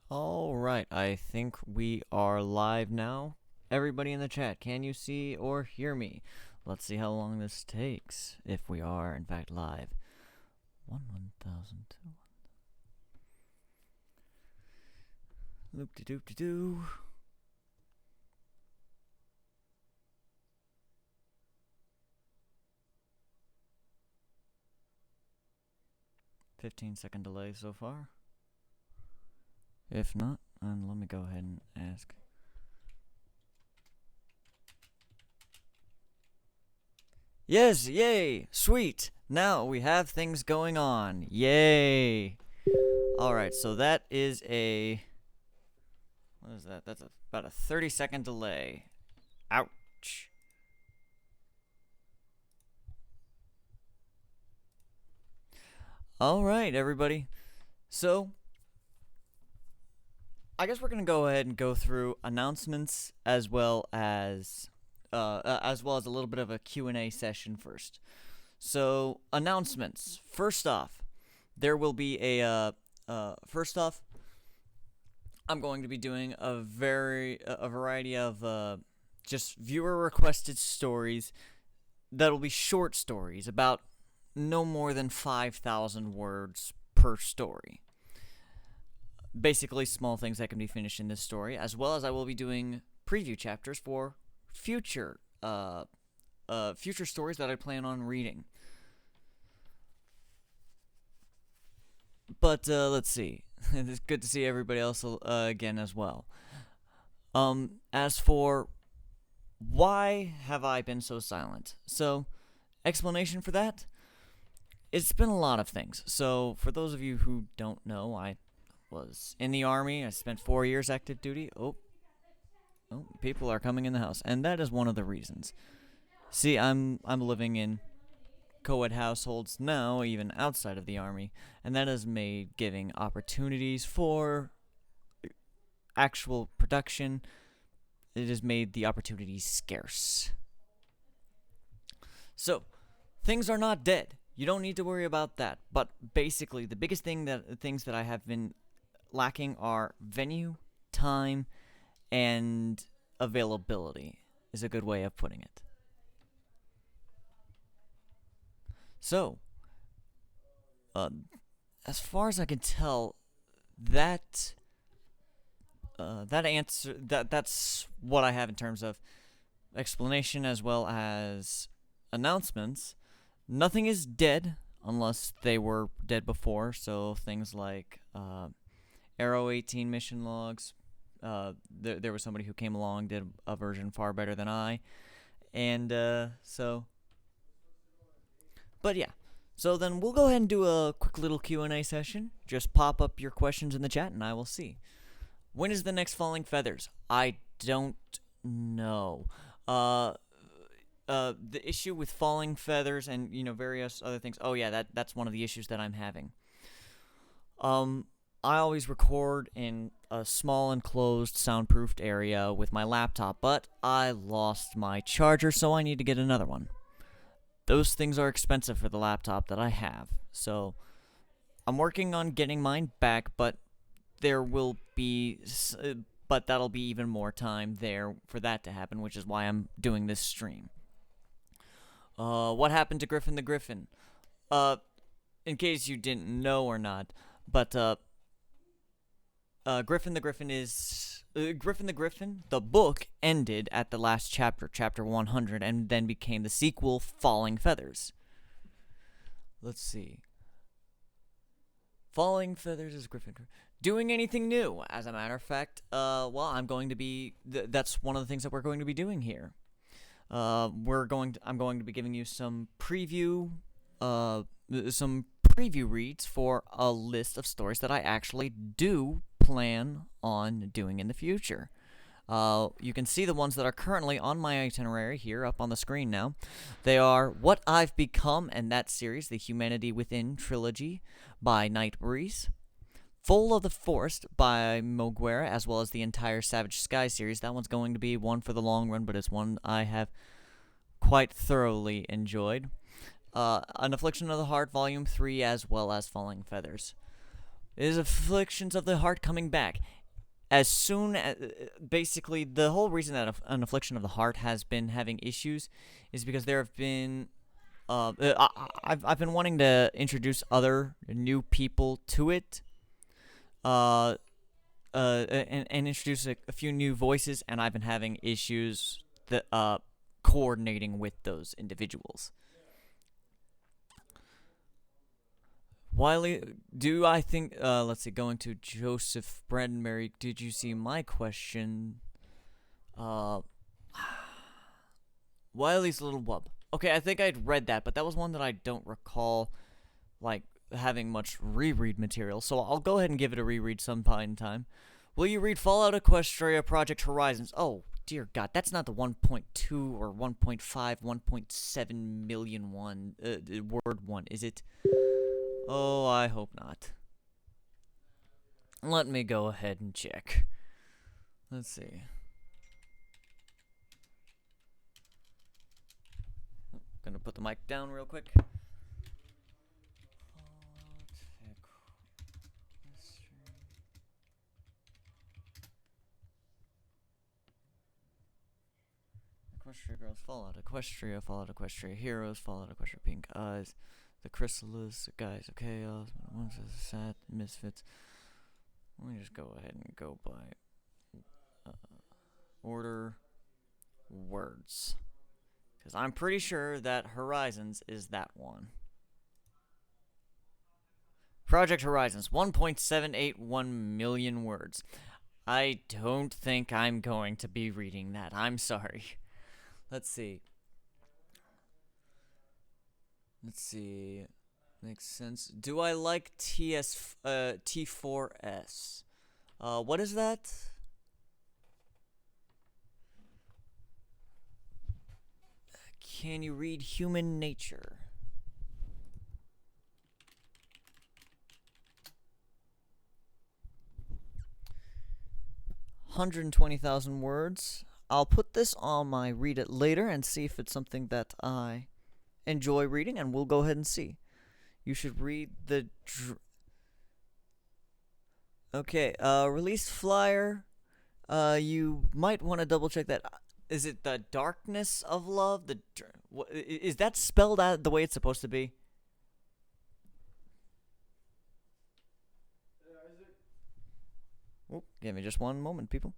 Alright, I think we are live now. Everybody in the chat, can you see or hear me? Let's see how long this takes, if we are in fact live. 1,002. Loop-de-doop-de-doo. "15-second delay so far. If not, then let me go ahead and ask. Yes, yay, sweet. Now we have things going on. Yay. Alright, so that is what is that? That's about a 30-second delay. Ouch. Alright, everybody. So, I guess we're gonna go ahead and go through announcements as well as a little bit of a Q&A session first. So, announcements. First off, there will be first off, I'm going to be doing a variety of just viewer requested stories that'll be short stories, about no more than 5,000 words per story. Basically small things that can be finished in this story, as well as I will be doing preview chapters for future stories that I plan on reading. But let's see. It's good to see everybody else again as well. As for why have I been so silent? So, explanation for that? It's been a lot of things. So, for those of you who don't know, I was in the Army. I spent 4 years active duty. Oh, people are coming in the house, and that is one of the reasons. See, I'm living in co-ed households now, even outside of the Army, and that has made giving opportunities for actual production. It has made the opportunities scarce. So, things are not dead. You don't need to worry about that. But basically, the biggest things that I have been lacking are venue, time, and availability, is a good way of putting it. So, as far as I can tell, that's what I have in terms of explanation as well as announcements. Nothing is dead unless they were dead before, so things like Arrow 18 mission logs. There was somebody who came along, did a version far better than I, and but yeah. So then we'll go ahead and do a quick little Q&A session. Just pop up your questions in the chat and I will see. When is the next Falling Feathers? I don't know. The issue with Falling Feathers and, various other things. Oh yeah, that's one of the issues that I'm having. I always record in a small enclosed soundproofed area with my laptop, but I lost my charger, so I need to get another one. Those things are expensive for the laptop that I have, so I'm working on getting mine back, but that'll be even more time there for that to happen, which is why I'm doing this stream. What happened to Griffin the Griffin? In case you didn't know or not, but Griffin the Griffin the book ended at the last chapter, chapter 100, and then became the sequel, Falling Feathers. Let's see. Falling Feathers is Griffin doing anything new. As a matter of fact, I'm going to be. That's one of the things that we're going to be doing here. I'm going to be giving you some preview reads for a list of stories that I actually do plan on doing in the future. You can see the ones that are currently on my itinerary here up on the screen now. They are What I've Become and that series, the Humanity Within trilogy by Night Breeze, Full of the Forest by Moguera, as well as the entire Savage Sky series. That one's going to be one for the long run, but it's one I have quite thoroughly enjoyed. An Affliction of the Heart, Volume 3, as well as Falling Feathers. It is Afflictions of the Heart coming back. as soon as basically the whole reason that an affliction of the heart has been having issues is because there have been I've been wanting to introduce other new people to it, uh, and introduce a few new voices, and I've been having issues that coordinating with those individuals. Wiley, do I think? Let's see. Going to Joseph Mary. Did you see my question? Uh, Wiley's little wub. Okay, I think I'd read that, but that was one that I don't recall, like having much reread material. So I'll go ahead and give it a reread some point in time. Will you read Fallout Equestria Project Horizons? Oh dear God, that's not the 1.2 or 1.5, 1.7 million word one, is it? Oh, I hope not. Let me go ahead and check. Let's see. Gonna put the mic down real quick. Equestria Girls, Fallout Equestria Heroes, Fallout Equestria Pink Eyes, the Chrysalis, the Guys of Chaos, Monsters, Sad Misfits. Let me just go ahead and go by order words. Because I'm pretty sure that Horizons is that one. Project Horizons, 1.781 million words. I don't think I'm going to be reading that. I'm sorry. Let's see. Makes sense. Do I like T4S? What is that? Can you read human nature? 120,000 words. I'll put this on my read it later and see if it's something that I enjoy reading, and we'll go ahead and see. You should read the okay, release flyer. You might want to double check that. Is it the Darkness of Love? Is that spelled out the way it's supposed to be? Oh, give me just one moment, people.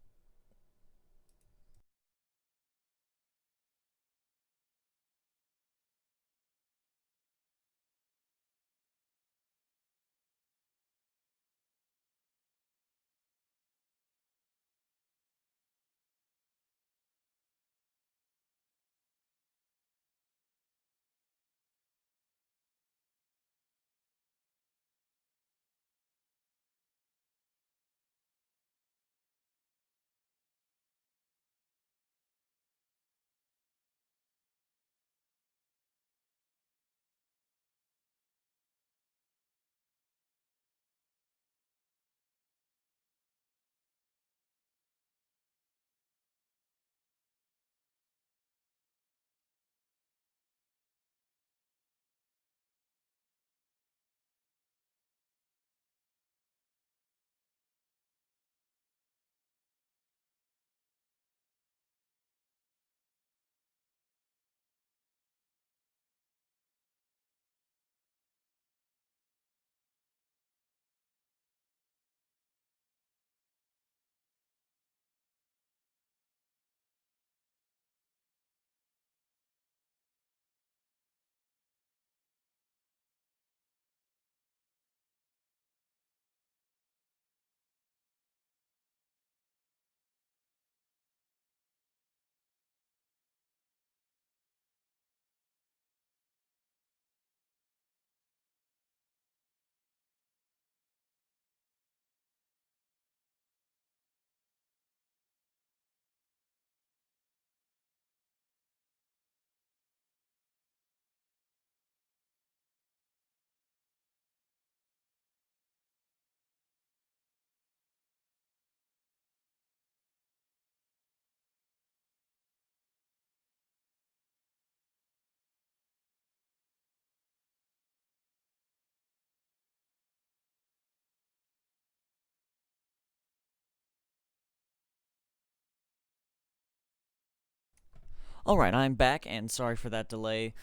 Alright, I'm back, and sorry for that delay.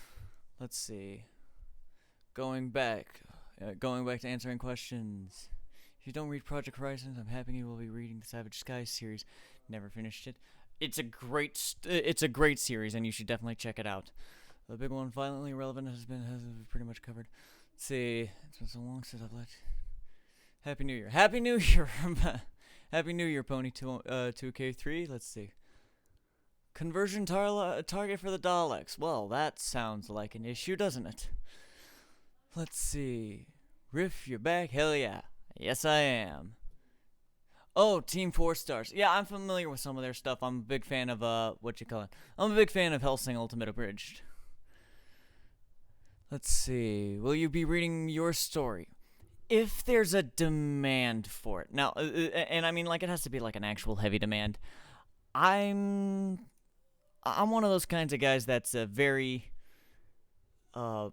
Let's see. Going back to answering questions. If you don't read Project Horizons, I'm happy you will be reading the Savage Skies series. Never finished it. It's a great series, and you should definitely check it out. The big one, Violently Irrelevant, has been pretty much covered. Let's see. It's been so long since I've let. Happy New Year. Happy New Year. Happy New Year, Pony 2K3. Let's see. Conversion target for the Daleks. Well, that sounds like an issue, doesn't it? Let's see. Riff, you're back? Hell yeah. Yes, I am. Oh, Team 4 Stars. Yeah, I'm familiar with some of their stuff. I'm a big fan of, I'm a big fan of Hellsing Ultimate Abridged. Let's see. Will you be reading your story? If there's a demand for it. Now, and I mean, like, it has to be, like, an actual heavy demand. I'm one of those kinds of guys that's very, I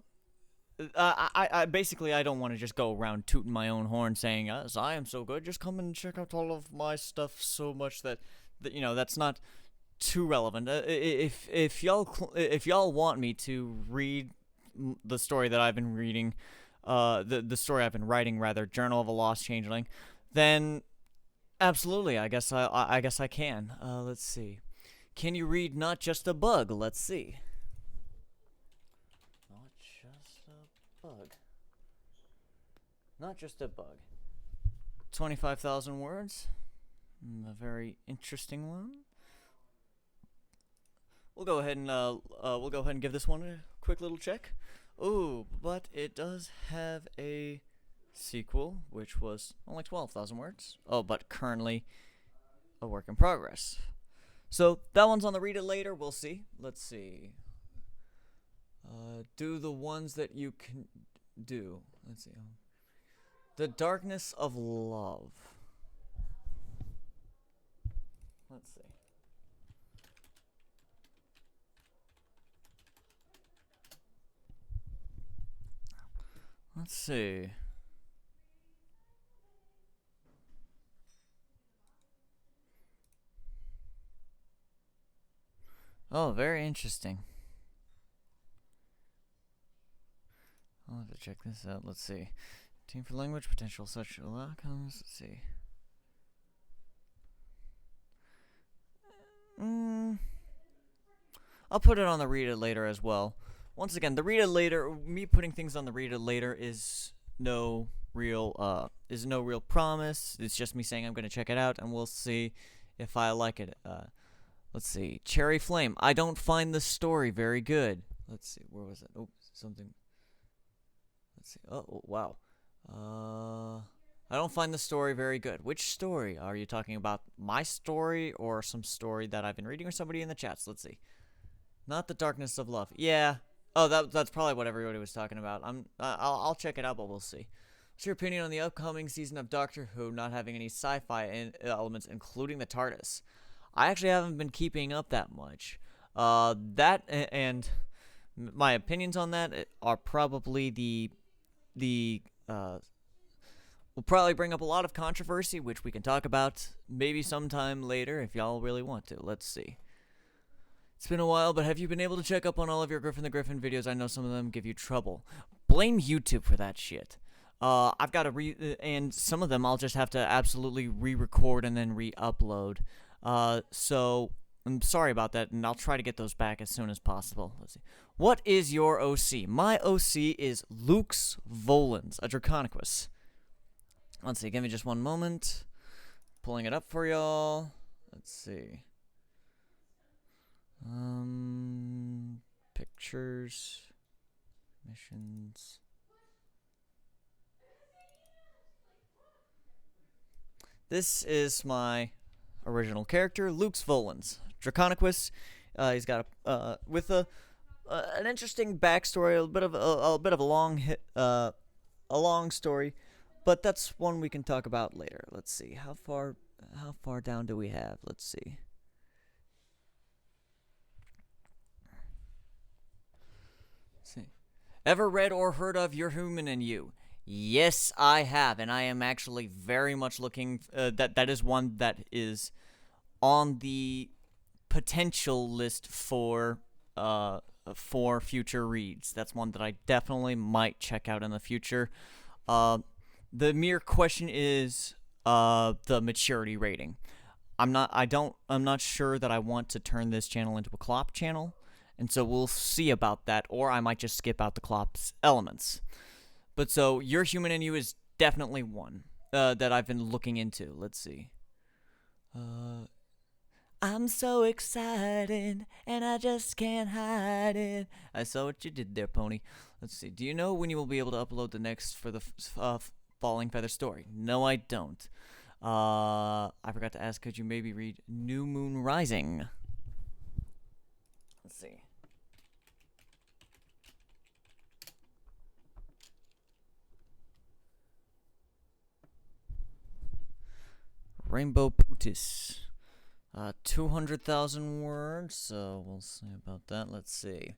basically, I don't want to just go around tooting my own horn saying, yes, I am so good, just come and check out all of my stuff so much that you know, that's not too relevant. If y'all want me to read the story that I've been reading, the story I've been writing, rather, Journal of a Lost Changeling, then absolutely, I guess I can. Let's see. Can you read Not Just a Bug? Let's see. Not just a bug. Not just a bug. 25,000 words. A very interesting one. We'll go ahead and give this one a quick little check. Ooh, but it does have a sequel, which was only 12,000 words. Oh, but currently a work in progress. So that one's on the read it later. We'll see. Let's see. Do the ones that you can do. Let's see. The Darkness of Love. Let's see. Let's see. Oh, very interesting. I'll have to check this out. Let's see. Team for language, potential sexual outcomes. Let's see. I'll put it on the read it later as well. Once again, the read it later, me putting things on the read it later is no real promise. It's just me saying I'm gonna check it out, and we'll see if I like it. Let's see. Cherry Flame. I don't find the story very good. Let's see. Where was it? Oh, something. Let's see. Oh, wow. I don't find the story very good. Which story? Are you talking about my story or some story that I've been reading or somebody in the chats? Let's see. Not The Darkness of Love. Yeah. Oh, that's probably what everybody was talking about. I'll check it out, but we'll see. What's your opinion on the upcoming season of Doctor Who not having any sci-fi elements, including the TARDIS? I actually haven't been keeping up that much. That and my opinions on that are probably will probably bring up a lot of controversy, which we can talk about maybe sometime later if y'all really want to. Let's see. It's been a while, but have you been able to check up on all of your Griffin the Griffin videos? I know some of them give you trouble. Blame YouTube for that shit. I've got to and some of them I'll just have to absolutely re-record and then re-upload. So I'm sorry about that, and I'll try to get those back as soon as possible. Let's see. What is your OC? My OC is Lux Volans, a Draconicus. Let's see, give me just one moment. Pulling it up for y'all. Let's see. Pictures. Missions. This is my original character, Lux Volans, Draconicus. He's got an interesting backstory, a bit of a long story, but that's one we can talk about later. Let's see, how far down do we have? Let's see. Ever read or heard of Your Human and You? Yes, I have, and I am actually very much looking. That is one that is on the potential list for future reads. That's one that I definitely might check out in the future. The mere question is the maturity rating. I'm not sure that I want to turn this channel into a Clop channel, and so we'll see about that, or I might just skip out the Clop's elements. But so Your Human and You is definitely one that I've been looking into. Let's see. I'm so excited, and I just can't hide it. I saw what you did there, Pony. Let's see. Do you know when you will be able to upload the next for the Falling Feather story? No, I don't. I forgot to ask, could you maybe read New Moon Rising? Let's see. Rainbow Putis. 200,000 words, so we'll see about that. Let's see.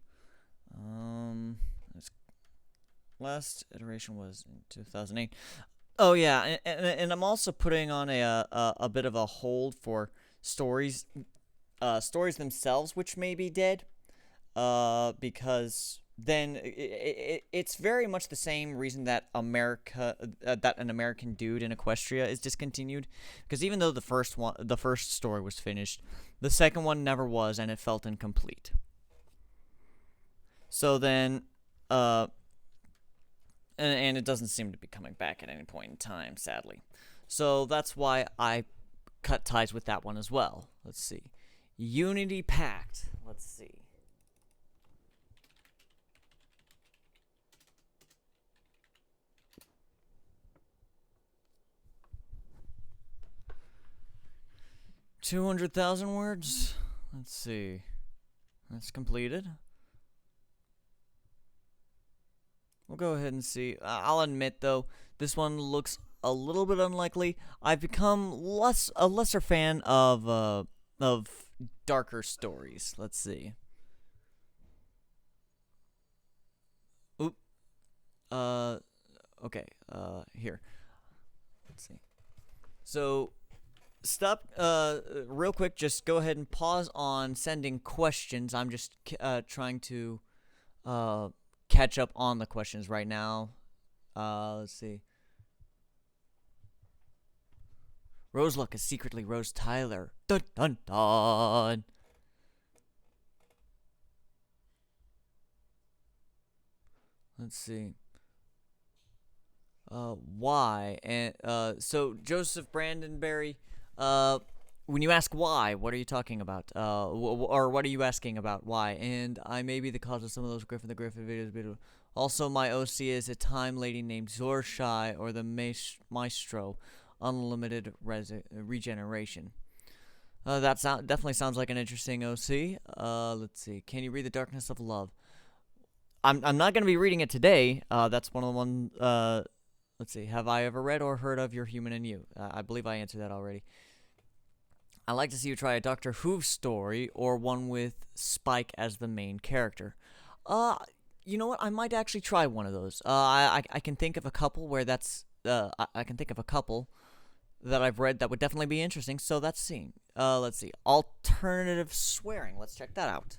Last iteration was in 2008. Oh yeah, and I'm also putting on a bit of a hold for stories themselves, which may be dead, because then it's very much the same reason that that an American Dude in Equestria is discontinued, because even though the first story was finished, the second one never was, and it felt incomplete. So then, and it doesn't seem to be coming back at any point in time, sadly. So that's why I cut ties with that one as well. Let's see. Unity Pact. Let's see. $200,000 words. Let's see. That's completed. We'll go ahead and see. I'll admit, though, this one looks a little bit unlikely. I've become a lesser fan of darker stories. Let's see. Oop. Okay. Here. Let's see. So, stop. Real quick. Just go ahead and pause on sending questions. I'm just trying to catch up on the questions right now. Let's see. Rose Luck is secretly Rose Tyler. Dun dun dun. Let's see. Why? And so Joseph Brandenberry. When you ask why, what are you talking about? Or what are you asking about? Why? And I may be the cause of some of those Griffin the Griffin videos. Also, my OC is a time lady named Zorshai, or the Maestro, Unlimited Regeneration. That definitely sounds like an interesting OC. Let's see. Can you read The Darkness of Love? I'm not going to be reading it today. That's one of the ones. Let's see. Have I ever read or heard of Your Human and You? I believe I answered that already. I'd like to see you try a Doctor Who story, or one with Spike as the main character. You know what? I might actually try one of those. I can think of a couple where that's. I can think of a couple that I've read that would definitely be interesting. So that's seen. Let's see. Alternative swearing. Let's check that out.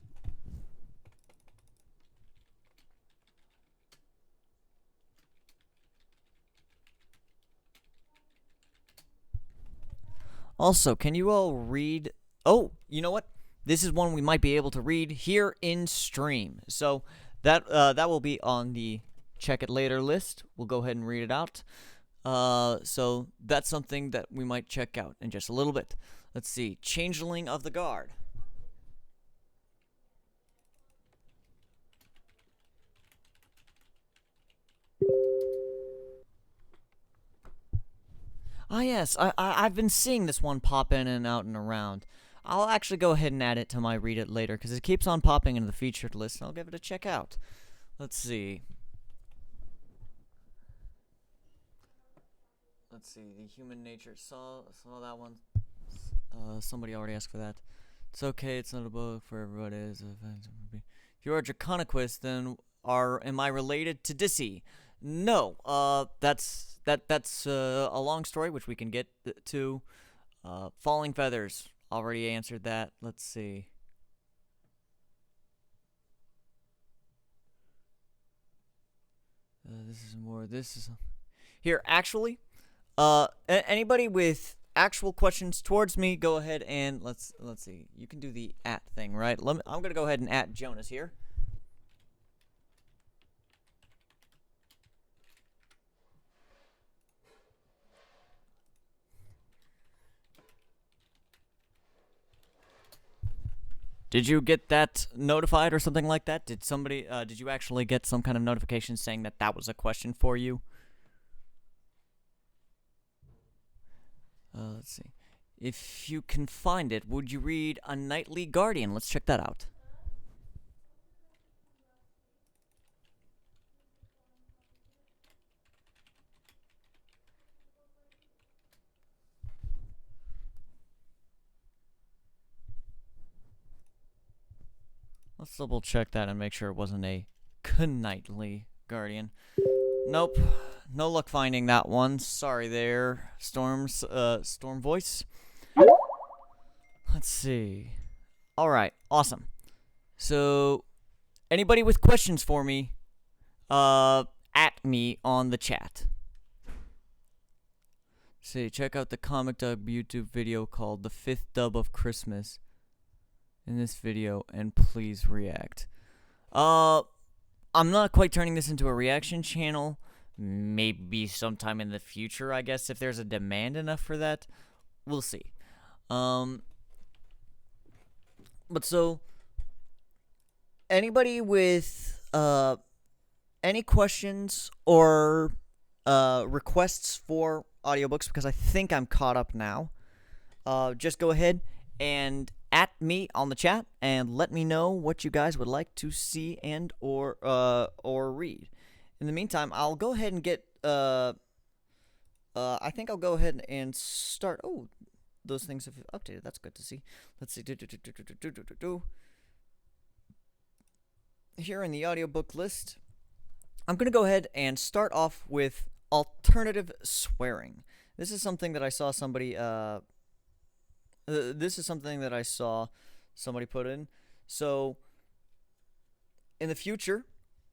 Also, can you all read... Oh, you know what? This is one we might be able to read here in stream. So that will be on the check it later list. We'll go ahead and read it out. So that's something that we might check out in just a little bit. Let's see. Changeling of the Guard. Ah, yes, I've been seeing this one pop in and out and around. I'll actually go ahead and add it to my read it later, because it keeps on popping into the featured list, and I'll give it a check out. Let's see. Let's see, The Human Nature. Saw that one. Somebody already asked for that. It's okay, it's not a book for everybody. If you're a Draconequist, then am I related to Dissy? No, that's a long story, which we can get to. Falling Feathers. already answered that. Let's see. This is more. This is here. Actually, anybody with actual questions towards me, go ahead and let's see. You can do the @ thing, right? I'm gonna go ahead and @ Jonas here. Did you get that notified or something like that? Did somebody? Did you actually get some kind of notification saying that that was a question for you? Let's see. If you can find it, would you read A Nightly Guardian? Let's check that out. Let's double check that and make sure it wasn't a Nightly Guardian. Nope. No luck finding that one. Sorry there, Storm Voice. Let's see. Alright, awesome. So, anybody with questions for me, at me on the chat. See, check out the Comic Dub YouTube video called The 5th Dub of Christmas in this video, and please react. I'm not quite turning this into a reaction channel. Maybe sometime in the future, I guess, if there's a demand enough for that. We'll see. But so, anybody with, any questions or, requests for audiobooks, because I think I'm caught up now, just go ahead and @ me on the chat and let me know what you guys would like to see and or read. In the meantime, I'll go ahead and get I think I'll go ahead and start. Oh, those things have updated. That's good to see. Let's see. Here in the audiobook list, I'm going to go ahead and start off with alternative swearing. This is something that I saw somebody put in. So, in the future,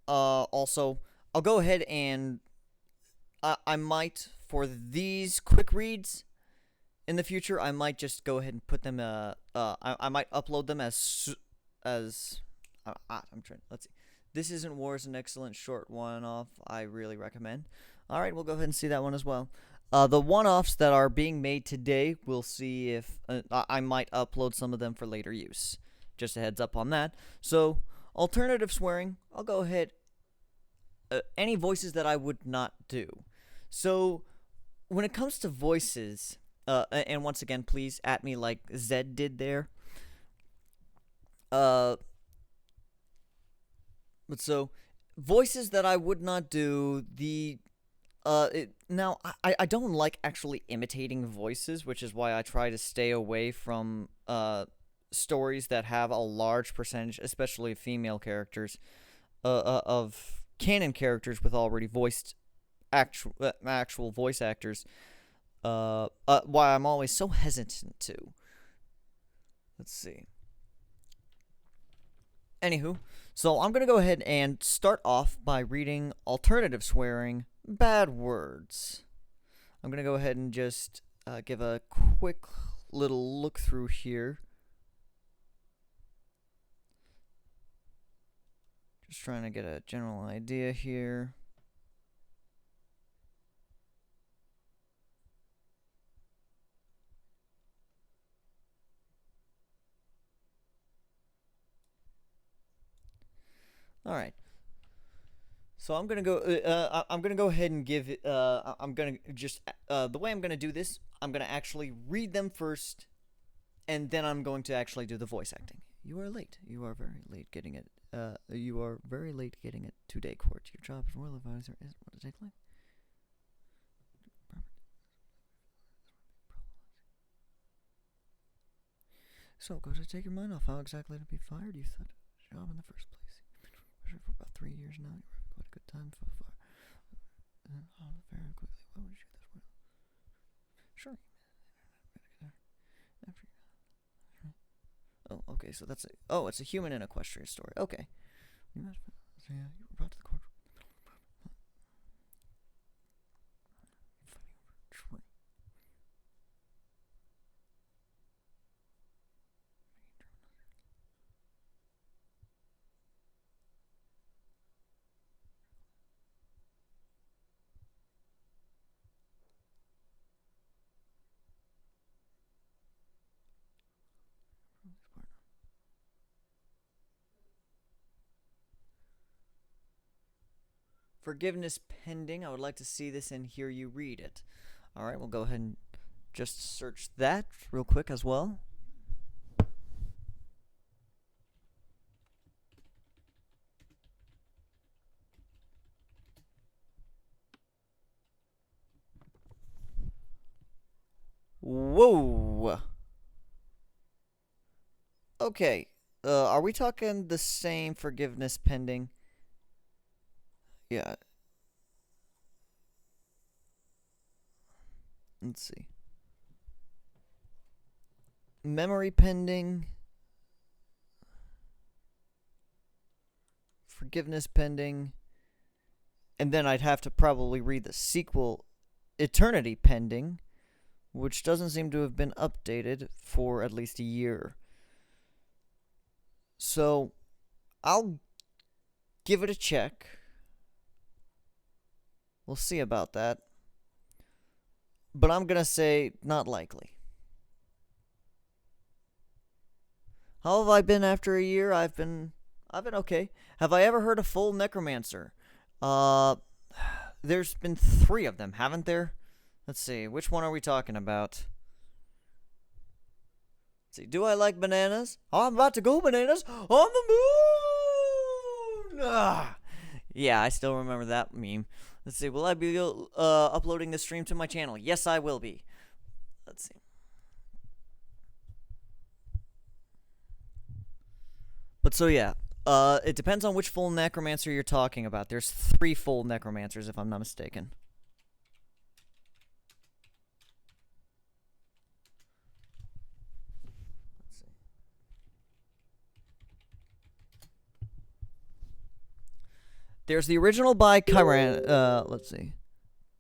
also, I'll go ahead and I might, for these quick reads, in the future, I might just go ahead and put them, I might upload them as, I'm trying, let's see. This Isn't War is an excellent short one-off I really recommend. Alright, we'll go ahead and see that one as well. The one-offs that are being made today, we'll see if I might upload some of them for later use. Just a heads up on that. So, alternative swearing, I'll go ahead. Any voices that I would not do. So, when it comes to voices, and once again, please @ me like Zed did there. But so, voices that I would not do, now, I don't like actually imitating voices, which is why I try to stay away from, stories that have a large percentage, especially female characters, of canon characters with already voiced actual voice actors, why I'm always so hesitant to. Let's see. Anywho, so I'm going to go ahead and start off by reading alternative swearing, bad words. I'm going to go ahead and just give a quick little look through here. Just trying to get a general idea here. All right. So I'm gonna go. I'm gonna go ahead and give. I'm gonna just. The way I'm gonna do this, I'm gonna actually read them first, and then I'm going to actually do the voice acting. You are late. You are very late getting it. You are very late getting it today, Court. Your job as royal advisor is what to take late. So, go to take your mind off how exactly to be fired. You thought job in the first place. For about 3 years now, you're having quite a good time so far. Very quickly, why would you do this? Sure. Okay, so that's oh, it's a human in equestrian story. Okay. Yeah, you were brought to the court. Forgiveness pending. I would like to see this and hear you read it. All right, we'll go ahead and just search that real quick as well. Whoa. Okay. Are we talking the same forgiveness pending? Yeah. Let's see. Memory pending. Forgiveness pending. And then I'd have to probably read the sequel, Eternity Pending, which doesn't seem to have been updated for at least a year. So, I'll give it a check. We'll see about that. But I'm gonna say not likely. How have I been after a year? I've been okay. Have I ever heard of Full Necromancer? There's been 3 of them, haven't there? Let's see. Which one are we talking about? Let's see. Do I like bananas? Oh, I'm about to go bananas on the moon. Ah. Yeah, I still remember that meme. Let's see. Will I be uploading this stream to my channel? Yes, I will be. Let's see. But so yeah, it depends on which full necromancer you're talking about. There's 3 full necromancers, if I'm not mistaken. Let's see. There's the original by let's see,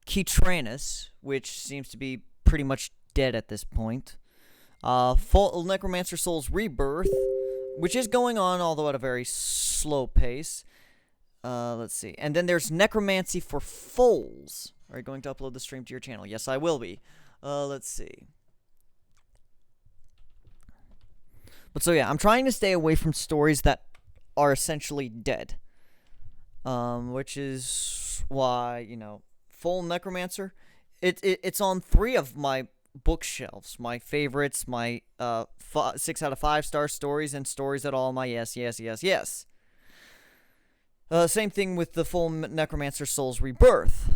Ketranus, which seems to be pretty much dead at this point. Full Necromancer Souls Rebirth, which is going on, although at a very slow pace. Let's see. And then there's Necromancy for Foals. Are you going to upload the stream to your channel? Yes, I will be. Let's see. But so yeah, I'm trying to stay away from stories that are essentially dead. Which is why, you know, Full Necromancer, it's on 3 of my bookshelves, my favorites, my 6 out of 5 star stories, and stories at all my yes. Same thing with the Full Necromancer Souls Rebirth.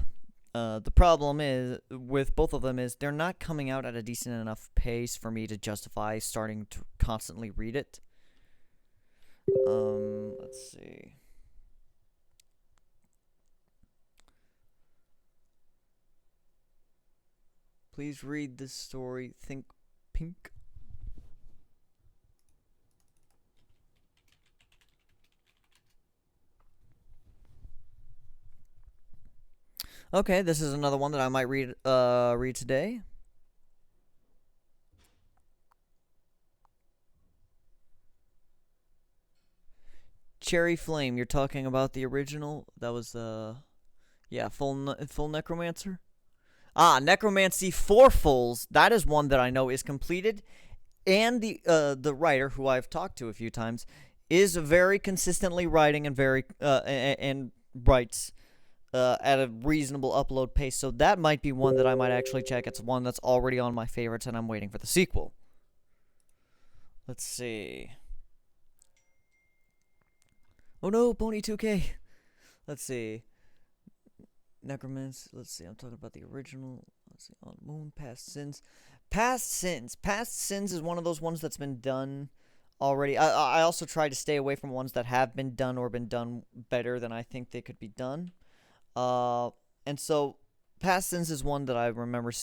The problem is with both of them is they're not coming out at a decent enough pace for me to justify starting to constantly read it. Let's see. Please read this story. Think pink. Okay, this is another one that I might read today. Cherry Flame, you're talking about the original? That was yeah, full Necromancer. Ah, Necromancy for Fools. That is one that I know is completed, and the writer, who I've talked to a few times, is very consistently writing and and writes at a reasonable upload pace. So that might be one that I might actually check. It's one that's already on my favorites, and I'm waiting for the sequel. Let's see. Oh no, Pony 2K. Let's see. Necromancy. Let's see. I'm talking about the original. Let's see. On Moon, Past Sins. Past Sins is one of those ones that's been done already. I also try to stay away from ones that have been done or been done better than I think they could be done. And so Past Sins is one that I remember.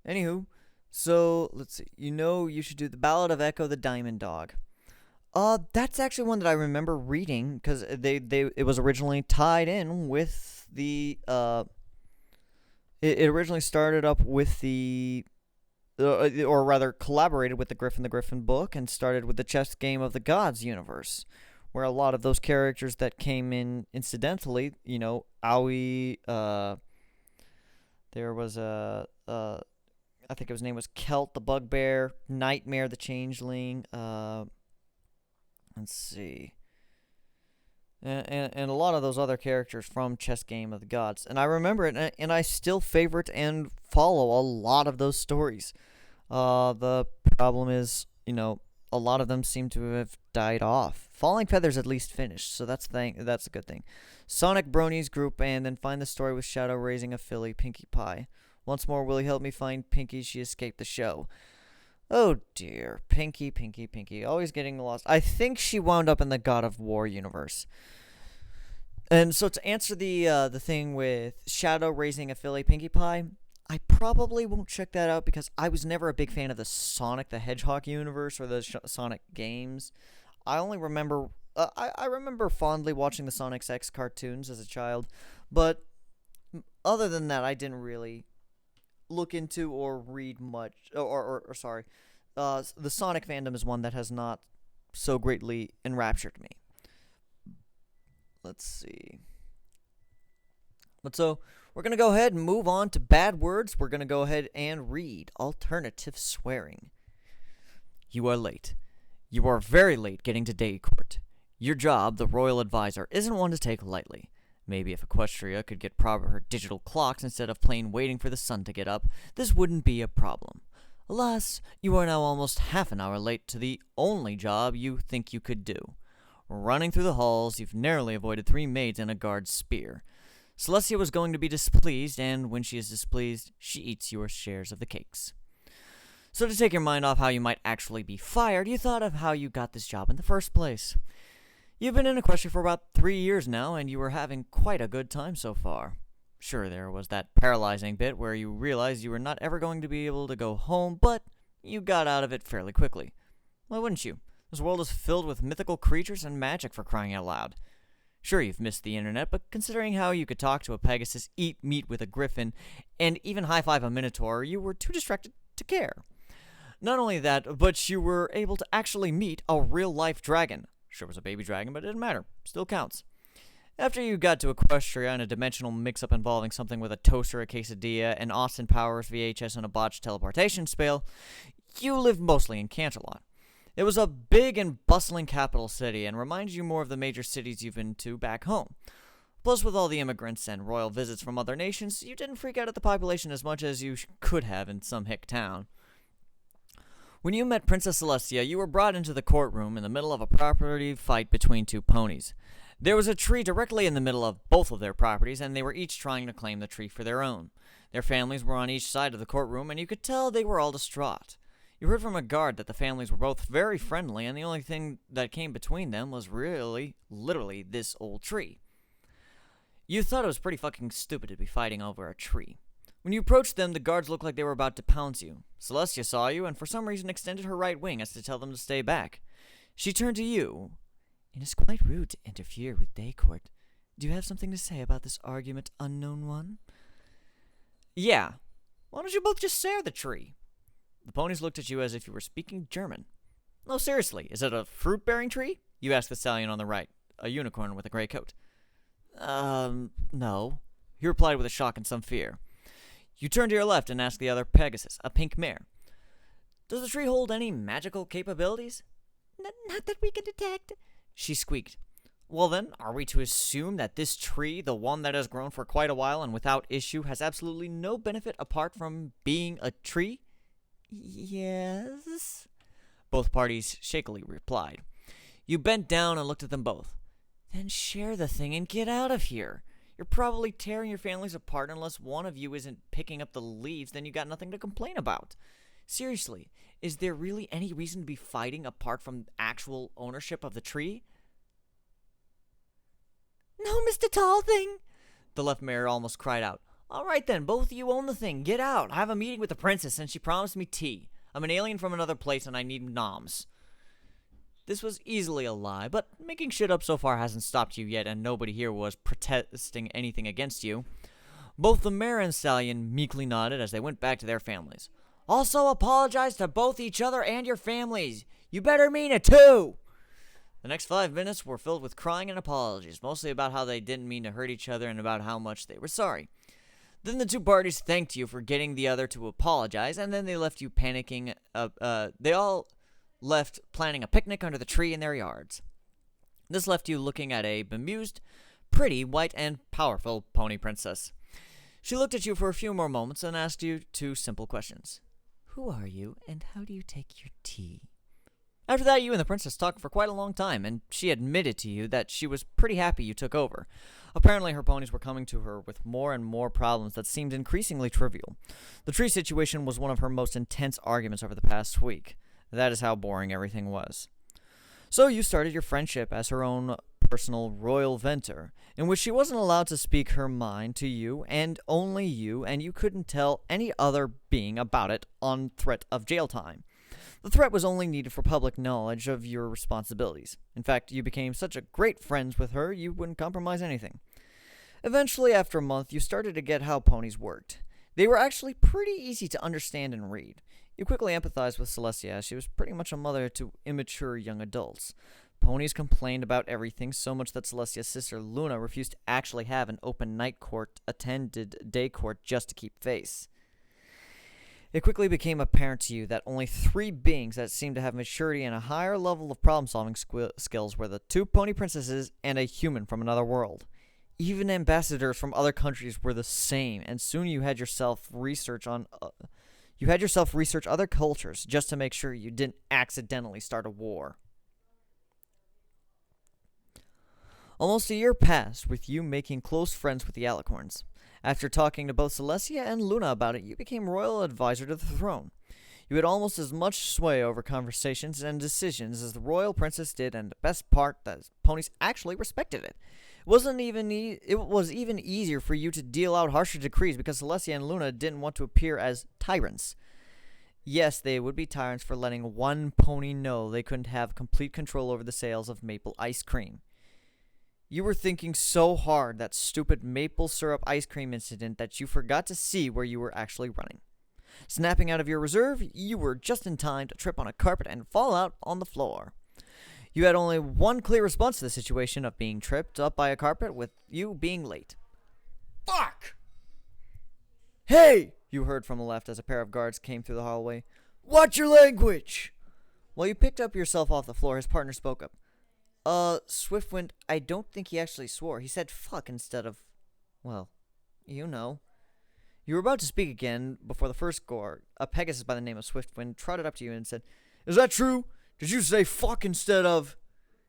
Anywho, so let's see. You should do the Ballad of Echo the Diamond Dog. That's actually one that I remember reading because it was originally tied in with the it originally started up with or rather collaborated with the Griffin book and started with the Chess Game of the Gods universe, where a lot of those characters that came in incidentally, Aoi, there was I think his name was Kelt the Bugbear, Nightmare the Changeling, let's see. And a lot of those other characters from Chess Game of the Gods. And I remember it, and I still favorite and follow a lot of those stories. The problem is, a lot of them seem to have died off. Falling Feathers at least finished, so that's a good thing. Sonic Bronies group and then find the story with Shadow raising a filly, Pinkie Pie. Once more, will you help me find Pinkie? She escaped the show. Oh dear, Pinkie, always getting lost. I think she wound up in the God of War universe. And so to answer the thing with Shadow raising a filly, Pinkie Pie, I probably won't check that out because I was never a big fan of the Sonic the Hedgehog universe or the Sonic games. I only remember I remember fondly watching the Sonic X cartoons as a child, but other than that, I didn't really look into or read much. Sorry, the Sonic fandom is one that has not so greatly enraptured me. Let's see. But so we're going to go ahead and move on to bad words. We're going to go ahead and read alternative swearing. You are late. You are very late getting to day court. Your job, the royal advisor, isn't one to take lightly. Maybe if Equestria could get proper digital clocks instead of plain waiting for the sun to get up, this wouldn't be a problem. Alas, you are now almost half an hour late to the only job you think you could do. Running through the halls, you've narrowly avoided 3 maids and a guard's spear. Celestia was going to be displeased, and when she is displeased, she eats your shares of the cakes. So to take your mind off how you might actually be fired, you thought of how you got this job in the first place. You've been in Equestria for about 3 years now, and you were having quite a good time so far. Sure, there was that paralyzing bit where you realized you were not ever going to be able to go home, but you got out of it fairly quickly. Why wouldn't you? This world is filled with mythical creatures and magic, for crying out loud. Sure, you've missed the internet, but considering how you could talk to a Pegasus, eat meat with a griffin, and even high-five a minotaur, you were too distracted to care. Not only that, but you were able to actually meet a real-life dragon. Sure, it was a baby dragon, but it didn't matter. Still counts. After you got to Equestria and a dimensional mix-up involving something with a toaster, a quesadilla, an Austin Powers VHS, and a botched teleportation spell, you lived mostly in Canterlot. It was a big and bustling capital city and reminds you more of the major cities you've been to back home. Plus, with all the immigrants and royal visits from other nations, you didn't freak out at the population as much as you could have in some hick town. When you met Princess Celestia, you were brought into the courtroom in the middle of a property fight between 2 ponies. There was a tree directly in the middle of both of their properties, and they were each trying to claim the tree for their own. Their families were on each side of the courtroom, and you could tell they were all distraught. You heard from a guard that the families were both very friendly, and the only thing that came between them was literally this old tree. You thought it was pretty fucking stupid to be fighting over a tree. When you approached them, the guards looked like they were about to pounce you. Celestia saw you, and for some reason extended her right wing as to tell them to stay back. She turned to you. It is quite rude to interfere with day court. Do you have something to say about this argument, unknown one? Yeah. Why don't you both just share the tree? The ponies looked at you as if you were speaking German. No, seriously, is it a fruit-bearing tree? You asked the stallion on the right, a unicorn with a gray coat. No. He replied with a shock and some fear. You turned to your left and asked the other Pegasus, a pink mare. Does the tree hold any magical capabilities? Not that we can detect, she squeaked. Well then, are we to assume that this tree, the one that has grown for quite a while and without issue, has absolutely no benefit apart from being a tree? Yes, both parties shakily replied. You bent down and looked at them both. Then share the thing and get out of here. You're probably tearing your families apart unless one of you isn't picking up the leaves, then you got nothing to complain about. Seriously, is there really any reason to be fighting apart from actual ownership of the tree? No, Mr. Tall Thing, the left mare almost cried out. Alright then, both of you own the thing. Get out. I have a meeting with the princess and she promised me tea. I'm an alien from another place and I need noms. This was easily a lie, but making shit up so far hasn't stopped you yet and nobody here was protesting anything against you. Both the mare and stallion meekly nodded as they went back to their families. Also apologize to both each other and your families. You better mean it too! The next 5 minutes were filled with crying and apologies, mostly about how they didn't mean to hurt each other and about how much they were sorry. Then the two parties thanked you for getting the other to apologize, and then they left you panicking. They all left planning a picnic under the tree in their yards. This left you looking at a bemused, pretty, white, and powerful pony princess. She looked at you for a few more moments and asked you 2 simple questions. Who are you, and how do you take your tea? After that, you and the princess talked for quite a long time, and she admitted to you that she was pretty happy you took over. Apparently, her ponies were coming to her with more and more problems that seemed increasingly trivial. The tree situation was one of her most intense arguments over the past week. That is how boring everything was. So you started your friendship as her own personal royal venter, in which she wasn't allowed to speak her mind to you, and only you, and you couldn't tell any other being about it on threat of jail time. The threat was only needed for public knowledge of your responsibilities. In fact, you became such a great friends with her, you wouldn't compromise anything. Eventually, after a month, you started to get how ponies worked. They were actually pretty easy to understand and read. You quickly empathized with Celestia, as she was pretty much a mother to immature young adults. Ponies complained about everything so much that Celestia's sister Luna refused to actually have an open night court attended day court just to keep face. It quickly became apparent to you that only 3 beings that seemed to have maturity and a higher level of problem-solving skills were the 2 pony princesses and a human from another world. Even ambassadors from other countries were the same, and soon you had yourself research other cultures just to make sure you didn't accidentally start a war. Almost a year passed with you making close friends with the Alicorns. After talking to both Celestia and Luna about it, you became royal advisor to the throne. You had almost as much sway over conversations and decisions as the royal princess did, and the best part, that ponies actually respected it. It was even easier for you to deal out harsher decrees because Celestia and Luna didn't want to appear as tyrants. Yes, they would be tyrants for letting one pony know they couldn't have complete control over the sales of maple ice cream. You were thinking so hard that stupid maple syrup ice cream incident that you forgot to see where you were actually running. Snapping out of your reserve, you were just in time to trip on a carpet and fall out on the floor. You had only one clear response to the situation of being tripped up by a carpet with you being late. Fuck! Hey! You heard from the left as a pair of guards came through the hallway. Watch your language! While you picked up yourself off the floor, his partner spoke up. Swiftwind, I don't think he actually swore. He said fuck instead of, well, you know. You were about to speak again before the first guard, a Pegasus by the name of Swiftwind, trotted up to you and said, Is that true? Did you say fuck instead of?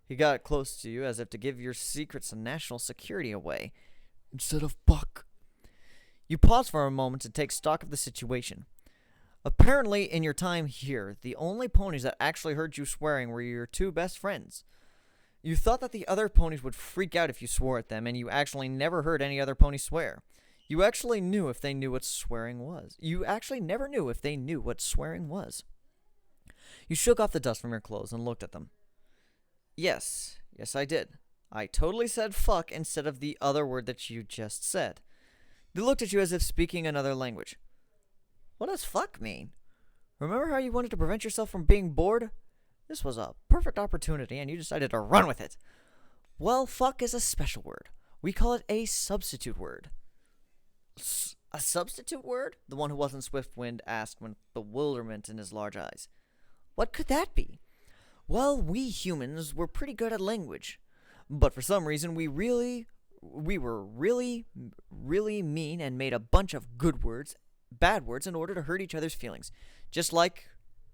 He got close to you as if to give your secrets and national security away. Instead of buck. You paused for a moment to take stock of the situation. Apparently, in your time here, the only ponies that actually heard you swearing were your 2 best friends. You thought that the other ponies would freak out if you swore at them, and you actually never heard any other pony swear. You actually knew if they knew what swearing was. You actually never knew if they knew what swearing was. You shook off the dust from your clothes and looked at them. Yes, I did. I totally said fuck instead of the other word that you just said. They looked at you as if speaking another language. What does fuck mean? Remember how you wanted to prevent yourself from being bored? This was a perfect opportunity, and you decided to run with it. Well, fuck is a special word. We call it a substitute word. A substitute word? The one who wasn't Swiftwind asked with bewilderment in his large eyes. What could that be? Well, we humans were pretty good at language. But for some reason, we were really mean and made a bunch of good words, bad words, in order to hurt each other's feelings. Just like,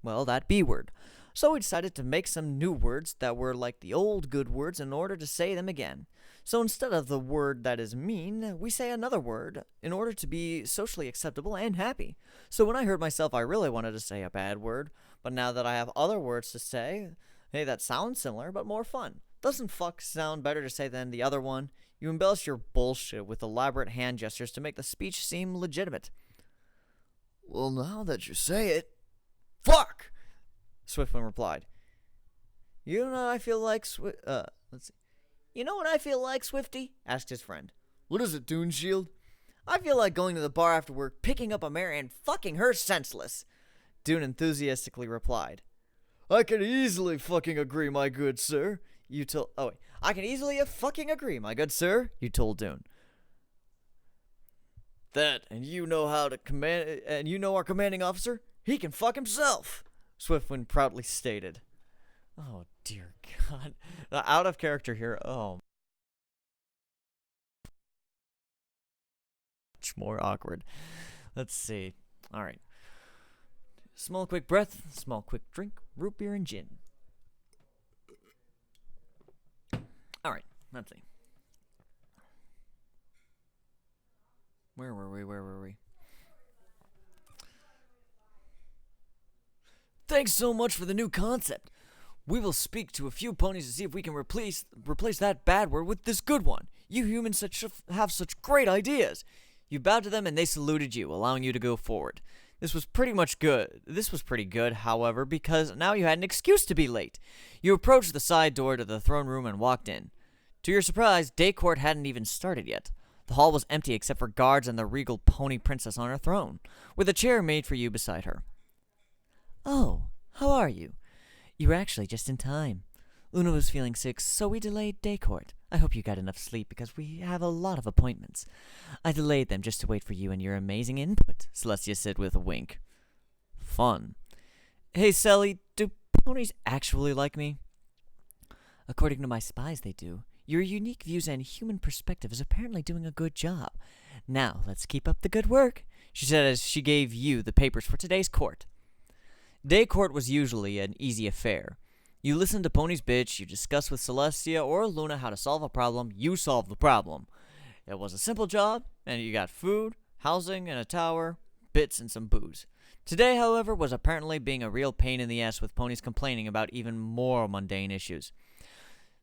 well, that B word. So we decided to make some new words that were like the old good words in order to say them again. So instead of the word that is mean, we say another word in order to be socially acceptable and happy. So when I heard myself, I really wanted to say a bad word, but now that I have other words to say, hey, that sounds similar but more fun. Doesn't fuck sound better to say than the other one? You embellish your bullshit with elaborate hand gestures to make the speech seem legitimate. Well, now that you say it, fuck! Swiftwind replied. You know what I feel like, let's see. You know what I feel like, Swifty? Asked his friend. What is it, Dune Shield? I feel like going to the bar after work, picking up a mare, and fucking her senseless. Dune enthusiastically replied. I can easily fucking agree, my good sir. I can easily fucking agree, my good sir. You told Dune. That, and you know how to command, and you know our commanding officer? He can fuck himself. Swiftwind proudly stated. Oh dear God, out of character here. Oh, much more awkward. Let's see. All right. Small quick breath, small quick drink, root beer and gin. All right, let's see. Where were we? Thanks so much for the new concept. We will speak to a few ponies to see if we can replace that bad word with this good one. You humans have such great ideas. You bowed to them and they saluted you, allowing you to go forward. This was pretty good, however, because now you had an excuse to be late. You approached the side door to the throne room and walked in. To your surprise, day court hadn't even started yet. The hall was empty except for guards and the regal pony princess on her throne, with a chair made for you beside her. Oh, how are you? You were actually just in time. Luna was feeling sick, so we delayed day court. I hope you got enough sleep because we have a lot of appointments. I delayed them just to wait for you and your amazing input, Celestia said with a wink. Fun. Hey, Sally, do ponies actually like me? According to my spies, they do. Your unique views and human perspective is apparently doing a good job. Now, let's keep up the good work, she said as she gave you the papers for today's court. Day court was usually an easy affair. You listened to ponies bitch, you discussed with Celestia or Luna how to solve a problem, you solved the problem. It was a simple job, and you got food, housing, and a tower, bits, and some booze. Today, however, was apparently being a real pain in the ass with ponies complaining about even more mundane issues.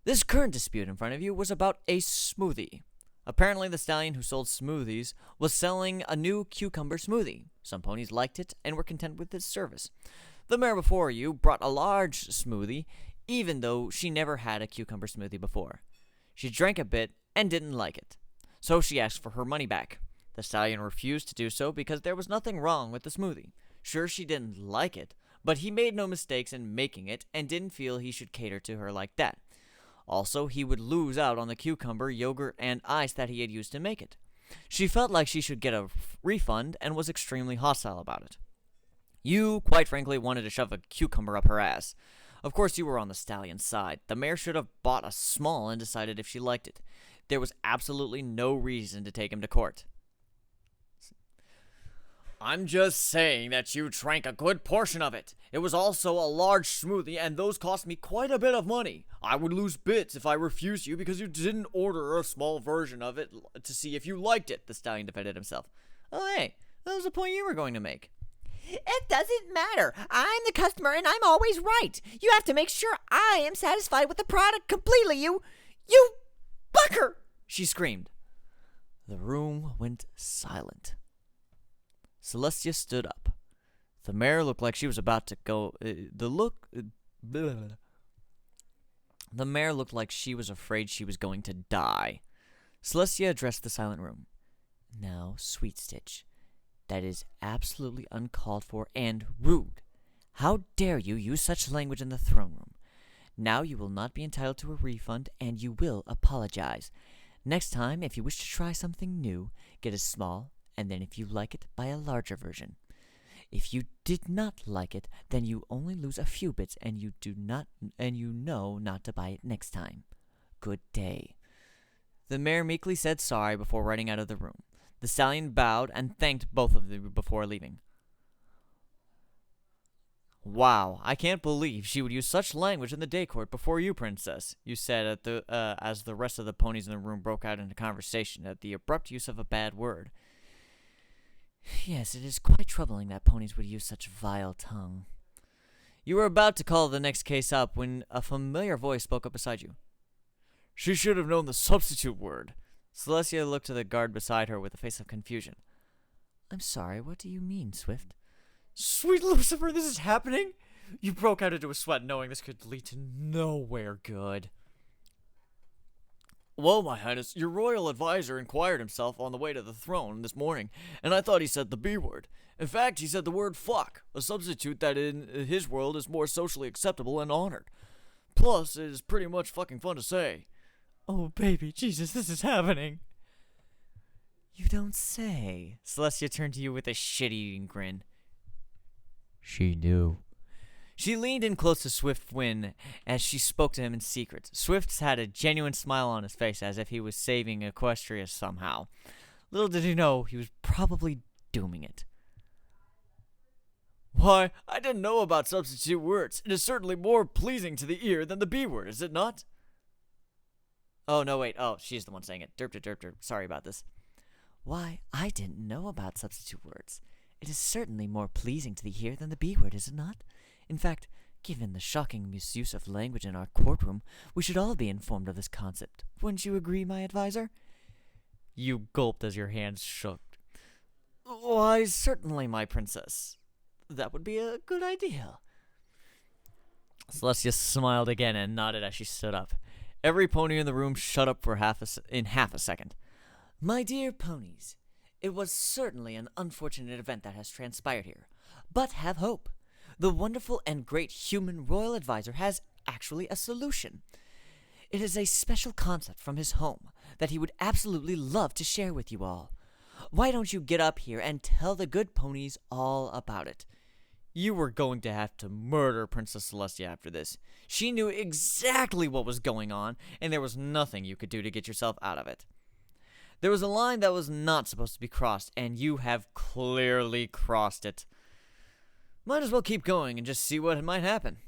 This current dispute in front of you was about a smoothie. Apparently, the stallion who sold smoothies was selling a new cucumber smoothie. Some ponies liked it and were content with its service. The mare before you brought a large smoothie, even though she never had a cucumber smoothie before. She drank a bit and didn't like it, so she asked for her money back. The stallion refused to do so because there was nothing wrong with the smoothie. Sure, she didn't like it, but he made no mistakes in making it and didn't feel he should cater to her like that. Also, he would lose out on the cucumber, yogurt, and ice that he had used to make it. She felt like she should get a refund and was extremely hostile about it. You, quite frankly, wanted to shove a cucumber up her ass. Of course, you were on the stallion's side. The mare should have bought a small and decided if she liked it. There was absolutely no reason to take him to court. I'm just saying that you drank a good portion of it. It was also a large smoothie, and those cost me quite a bit of money. I would lose bits if I refused you because you didn't order a small version of it to see if you liked it, the stallion defended himself. Oh, hey, that was the point you were going to make. It doesn't matter. I'm the customer and I'm always right. You have to make sure I am satisfied with the product completely, you fucker! She screamed. The room went silent. Celestia stood up. The mare looked like she was about to go. The mare looked like she was afraid she was going to die. Celestia addressed the silent room. Now, Sweet Stitch, that is absolutely uncalled for and rude. How dare you use such language in the throne room? Now you will not be entitled to a refund, and you will apologize. Next time, if you wish to try something new, get a small, and then if you like it, buy a larger version. If you did not like it, then you only lose a few bits, and you know not to buy it next time. Good day. The mare meekly said sorry before riding out of the room. The stallion bowed and thanked both of them before leaving. Wow, I can't believe she would use such language in the day court before you, princess, you said as the rest of the ponies in the room broke out into conversation at the abrupt use of a bad word. Yes, it is quite troubling that ponies would use such vile tongue. You were about to call the next case up when a familiar voice spoke up beside you. She should have known the substitute word. Celestia looked to the guard beside her with a face of confusion. I'm sorry, what do you mean, Swift? Sweet Lucifer, this is happening? You broke out into a sweat knowing this could lead to nowhere good. Well, my highness, your royal advisor inquired himself on the way to the throne this morning, and I thought he said the B word. In fact, he said the word fuck, a substitute that in his world is more socially acceptable and honored. Plus, it is pretty much fucking fun to say. Oh, baby, Jesus, this is happening. You don't say. Celestia turned to you with a shit-eating grin. She knew. She leaned in close to Swiftwind as she spoke to him in secret. Swift had a genuine smile on his face as if he was saving Equestria somehow. Little did he know he was probably dooming it. Why, I didn't know about substitute words. It is certainly more pleasing to the ear than the B word, is it not? Oh, no, wait. Oh, she's the one saying it. Derp, derp, derp. Sorry about this. Why, I didn't know about substitute words. It is certainly more pleasing to the ear than the B word, is it not? In fact, given the shocking misuse of language in our courtroom, we should all be informed of this concept. Wouldn't you agree, my advisor? You gulped as your hands shook. Why, certainly, my princess. That would be a good idea. Celestia smiled again and nodded as she stood up. Every pony in the room shut up for half a second. My dear ponies, it was certainly an unfortunate event that has transpired here. But have hope. The wonderful and great human royal advisor has actually a solution. It is a special concept from his home that he would absolutely love to share with you all. Why don't you get up here and tell the good ponies all about it? You were going to have to murder Princess Celestia after this. She knew exactly what was going on, and there was nothing you could do to get yourself out of it. There was a line that was not supposed to be crossed, and you have clearly crossed it. Might as well keep going and just see what might happen.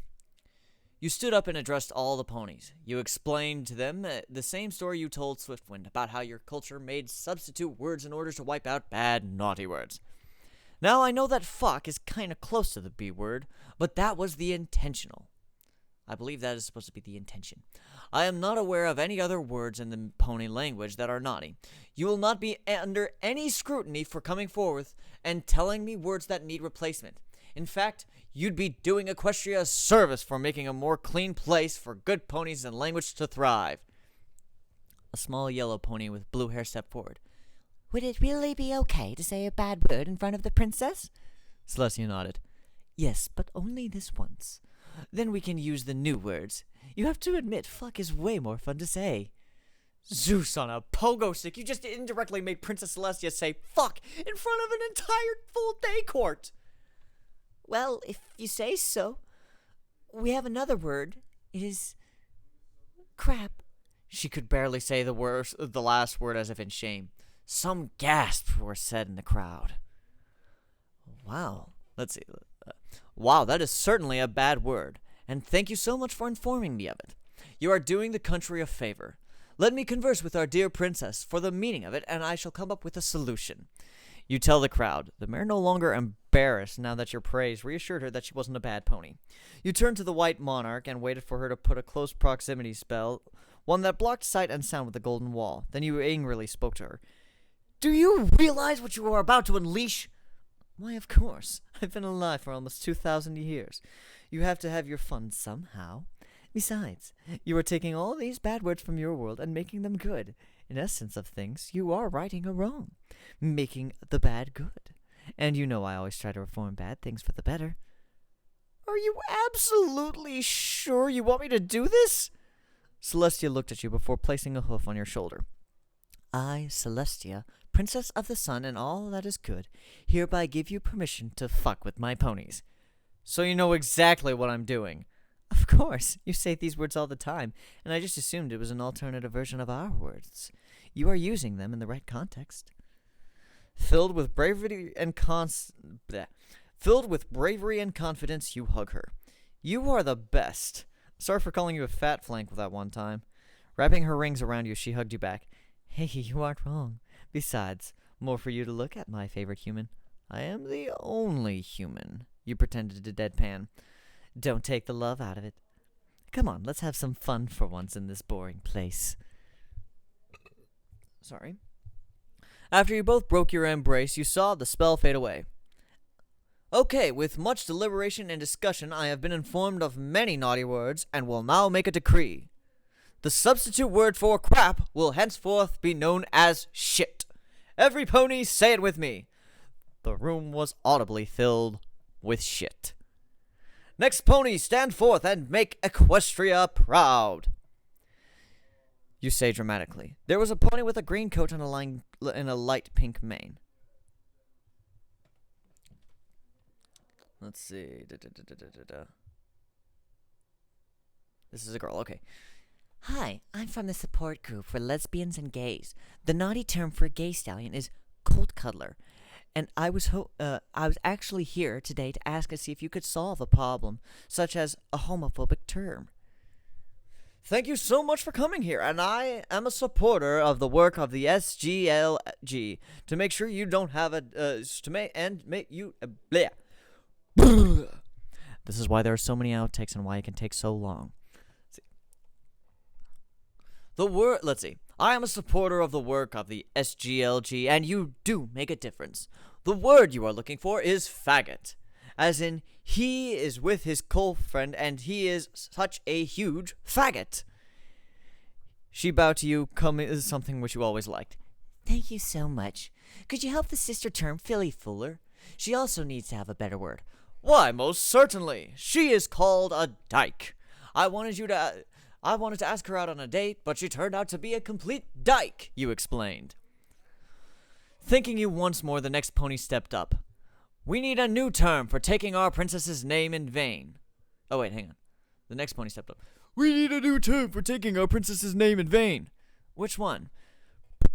You stood up and addressed all the ponies. You explained to them the same story you told Swiftwind about how your culture made substitute words in order to wipe out bad, naughty words. Now, I know that fuck is kind of close to the B word, but that was the intentional. I believe that is supposed to be the intention. I am not aware of any other words in the pony language that are naughty. You will not be under any scrutiny for coming forth and telling me words that need replacement. In fact, you'd be doing Equestria a service for making a more clean place for good ponies and language to thrive. A small yellow pony with blue hair stepped forward. Would it really be okay to say a bad word in front of the princess? Celestia nodded. Yes, but only this once. Then we can use the new words. You have to admit, fuck is way more fun to say. Zeus on a pogo stick, you just indirectly made Princess Celestia say fuck in front of an entire full day court. Well, if you say so. We have another word. It is crap. She could barely say the last word as if in shame. Some gasps were said in the crowd. Wow. Let's see. Wow, that is certainly a bad word, and thank you so much for informing me of it. You are doing the country a favor. Let me converse with our dear princess for the meaning of it, and I shall come up with a solution. You tell the crowd. The mare no longer embarrassed now that your praise reassured her that she wasn't a bad pony. You turned to the white monarch and waited for her to put a close proximity spell, one that blocked sight and sound with the golden wall. Then you angrily spoke to her. Do you realize what you are about to unleash? Why, of course. I've been alive for almost 2,000 years. You have to have your fun somehow. Besides, you are taking all these bad words from your world and making them good. In essence of things, you are righting a wrong, making the bad good. And you know I always try to reform bad things for the better. Are you absolutely sure you want me to do this? Celestia looked at you before placing a hoof on your shoulder. I, Celestia, Princess of the Sun and all that is good, hereby give you permission to fuck with my ponies. So you know exactly what I'm doing. Of course, you say these words all the time, and I just assumed it was an alternative version of our words. You are using them in the right context. Filled with bravery and confidence, you hug her. You are the best. Sorry for calling you a fat flank with that one time. Wrapping her rings around you, she hugged you back. Hey, you aren't wrong. Besides, more for you to look at, my favorite human. I am the only human. You pretended to deadpan. Don't take the love out of it. Come on, let's have some fun for once in this boring place. Sorry. After you both broke your embrace, you saw the spell fade away. Okay, with much deliberation and discussion, I have been informed of many naughty words and will now make a decree. The substitute word for crap will henceforth be known as shit. Every pony say it with me. The room was audibly filled with shit. Next pony, stand forth and make Equestria proud. You say dramatically. There was a pony with a green coat and a light pink mane. Let's see. This is a girl, okay. Hi, I'm from the support group for lesbians and gays. The naughty term for a gay stallion is colt cuddler. And I was actually here today to ask to see if you could solve a problem, such as a homophobic term. Thank you so much for coming here, and I am a supporter of the work of the SGLG to make sure you don't have a bleh. This is why there are so many outtakes and why it can take so long. Let's see. I am a supporter of the work of the SGLG, and you do make a difference. The word you are looking for is faggot. As in, he is with his girlfriend, and he is such a huge faggot. She bowed to you, something which you always liked. Thank you so much. Could you help the sister term Philly Fuller? She also needs to have a better word. Why, most certainly. She is called a dyke. I wanted to ask her out on a date, but she turned out to be a complete dyke, you explained. Thanking you once more, the next pony stepped up. We need a new term for taking our princess's name in vain. Oh, wait, hang on. The next pony stepped up. We need a new term for taking our princess's name in vain. Which one?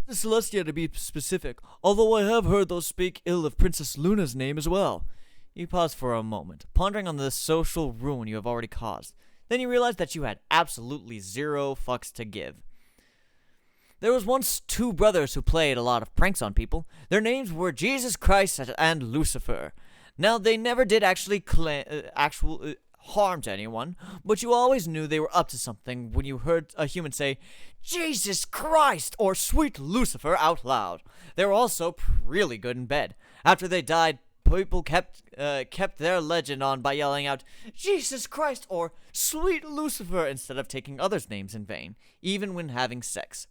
Princess Celestia, to be specific, although I have heard those speak ill of Princess Luna's name as well. You paused for a moment, pondering on the social ruin you have already caused. Then you realized that you had absolutely zero fucks to give. There was once two brothers who played a lot of pranks on people. Their names were Jesus Christ and Lucifer. Now, they never did actually harm to anyone, but you always knew they were up to something when you heard a human say, Jesus Christ, or sweet Lucifer out loud. They were also really good in bed. After they died, people kept their legend on by yelling out, Jesus Christ, or sweet Lucifer, instead of taking others' names in vain, even when having sex.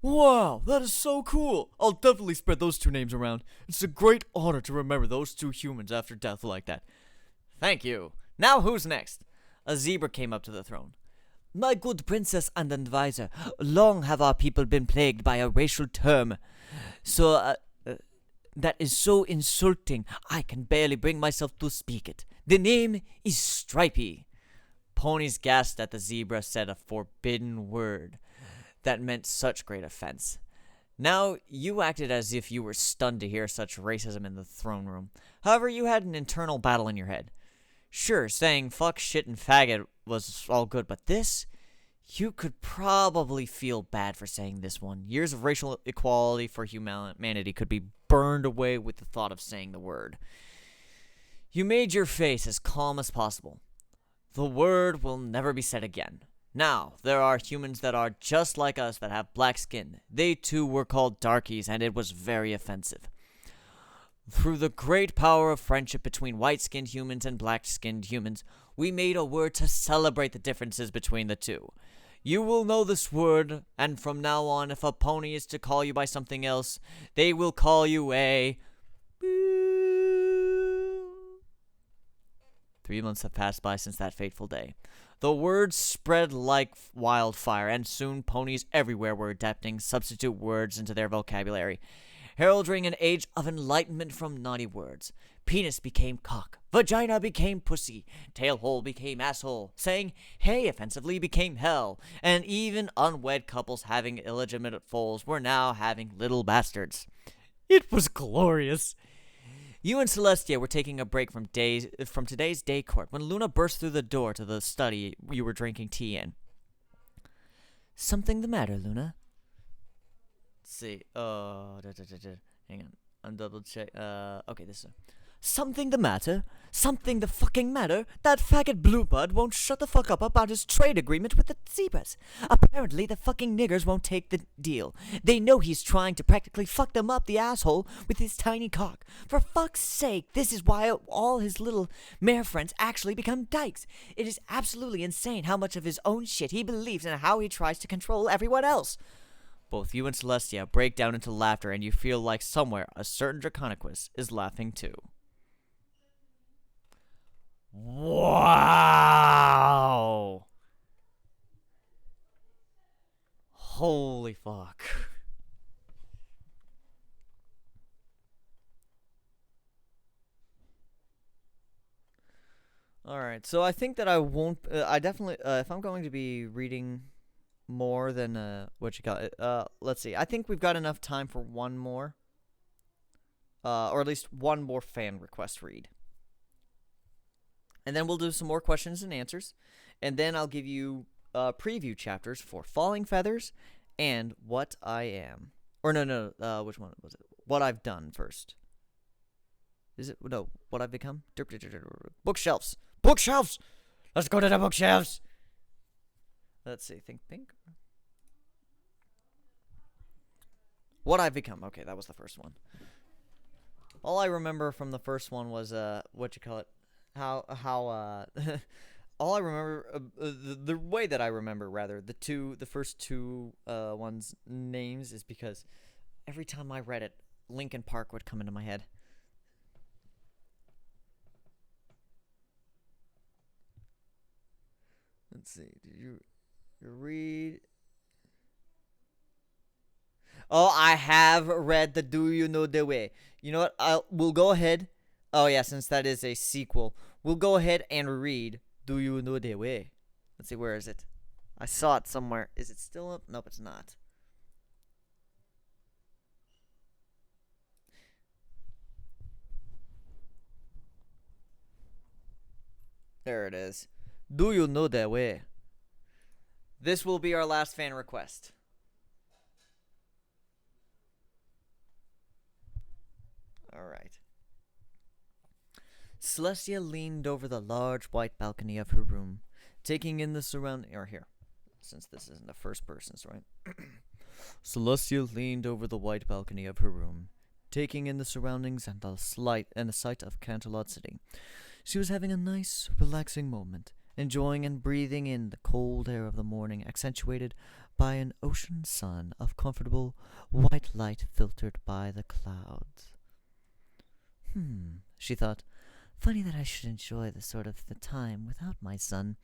Wow, that is so cool. I'll definitely spread those two names around. It's a great honor to remember those two humans after death like that. Thank you. Now who's next? A zebra came up to the throne. My good princess and advisor, long have our people been plagued by a racial term. That is so insulting, I can barely bring myself to speak it. The name is Stripey. Ponies gasped at the zebra said a forbidden word that meant such great offense. Now, you acted as if you were stunned to hear such racism in the throne room. However, you had an internal battle in your head. Sure, saying fuck, shit, and faggot was all good, but this? You could probably feel bad for saying this one. Years of racial equality for humanity could be burned away with the thought of saying the word. You made your face as calm as possible. The word will never be said again. Now, there are humans that are just like us that have black skin. They too were called darkies, and it was very offensive. Through the great power of friendship between white-skinned humans and black-skinned humans, we made a word to celebrate the differences between the two. You will know this word, and from now on, if a pony is to call you by something else, they will call you a... 3 months have passed by since that fateful day. The word spread like wildfire, and soon ponies everywhere were adapting substitute words into their vocabulary, heralding an age of enlightenment from naughty words. Penis became cock, vagina became pussy, tailhole became asshole, saying hey offensively became hell, and even unwed couples having illegitimate foals were now having little bastards. It was glorious. You and Celestia were taking a break from today's day court when Luna burst through the door to the study you were drinking tea in. Something the matter, Luna? Let's see. Hang on. I'm double check. Okay, this is. Something the matter? Something the fucking matter? That faggot Bluebud won't shut the fuck up about his trade agreement with the zebras. Apparently, the fucking niggers won't take the deal. They know he's trying to practically fuck them up the asshole with his tiny cock. For fuck's sake, this is why all his little mare friends actually become dykes. It is absolutely insane how much of his own shit he believes and how he tries to control everyone else. Both you and Celestia break down into laughter, and you feel like somewhere a certain Draconiquus is laughing too. Wow! Holy fuck. Alright, so I think that I won't. I definitely. If I'm going to be reading more than. What you got? Let's see. I think we've got enough time for one more. Or at least one more fan request read. And then we'll do some more questions and answers. And then I'll give you preview chapters for Falling Feathers and What I Am. Or no, which one was it? What I've Done first. Is it? No, What I've Become? Bookshelves! Bookshelves! Let's go to the bookshelves! Let's see, think pink. What I've Become. Okay, that was the first one. All I remember from the first one was, what you call it? How all I remember, the way that I remember, rather, the first two ones' names is because every time I read it, Linkin Park would come into my head. Let's see, did you read? Oh, I have read the Do You Know the Way. You know what? We'll go ahead. Oh, yeah, since that is a sequel, we'll go ahead and read Do You Know the Way. Let's see, where is it? I saw it somewhere. Is it still up? Nope, it's not. There it is. Do You Know the Way? This will be our last fan request. Alright. Celestia leaned over the large white balcony of her room, taking in the surrounding. Or here, since this isn't the first person's, right? Celestia leaned over the white balcony of her room, taking in the surroundings and the sight of Canterlot City. She was having a nice, relaxing moment, enjoying and breathing in the cold air of the morning, accentuated by an ocean sun of comfortable white light filtered by the clouds. She thought. Funny that I should enjoy the time without my son.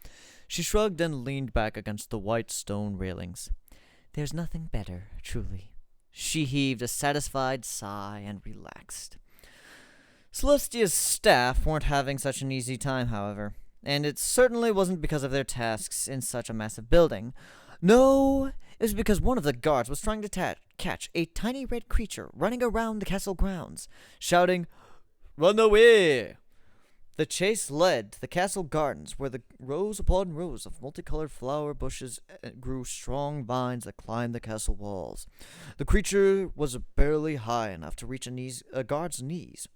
She shrugged and leaned back against the white stone railings. There's nothing better, truly. She heaved a satisfied sigh and relaxed. Celestia's staff weren't having such an easy time, however, and it certainly wasn't because of their tasks in such a massive building. No, it was because one of the guards was trying to catch a tiny red creature running around the castle grounds, shouting, "Run away!" The chase led to the castle gardens, where the rows upon rows of multicolored flower bushes grew strong vines that climbed the castle walls. The creature was barely high enough to reach a guard's knees,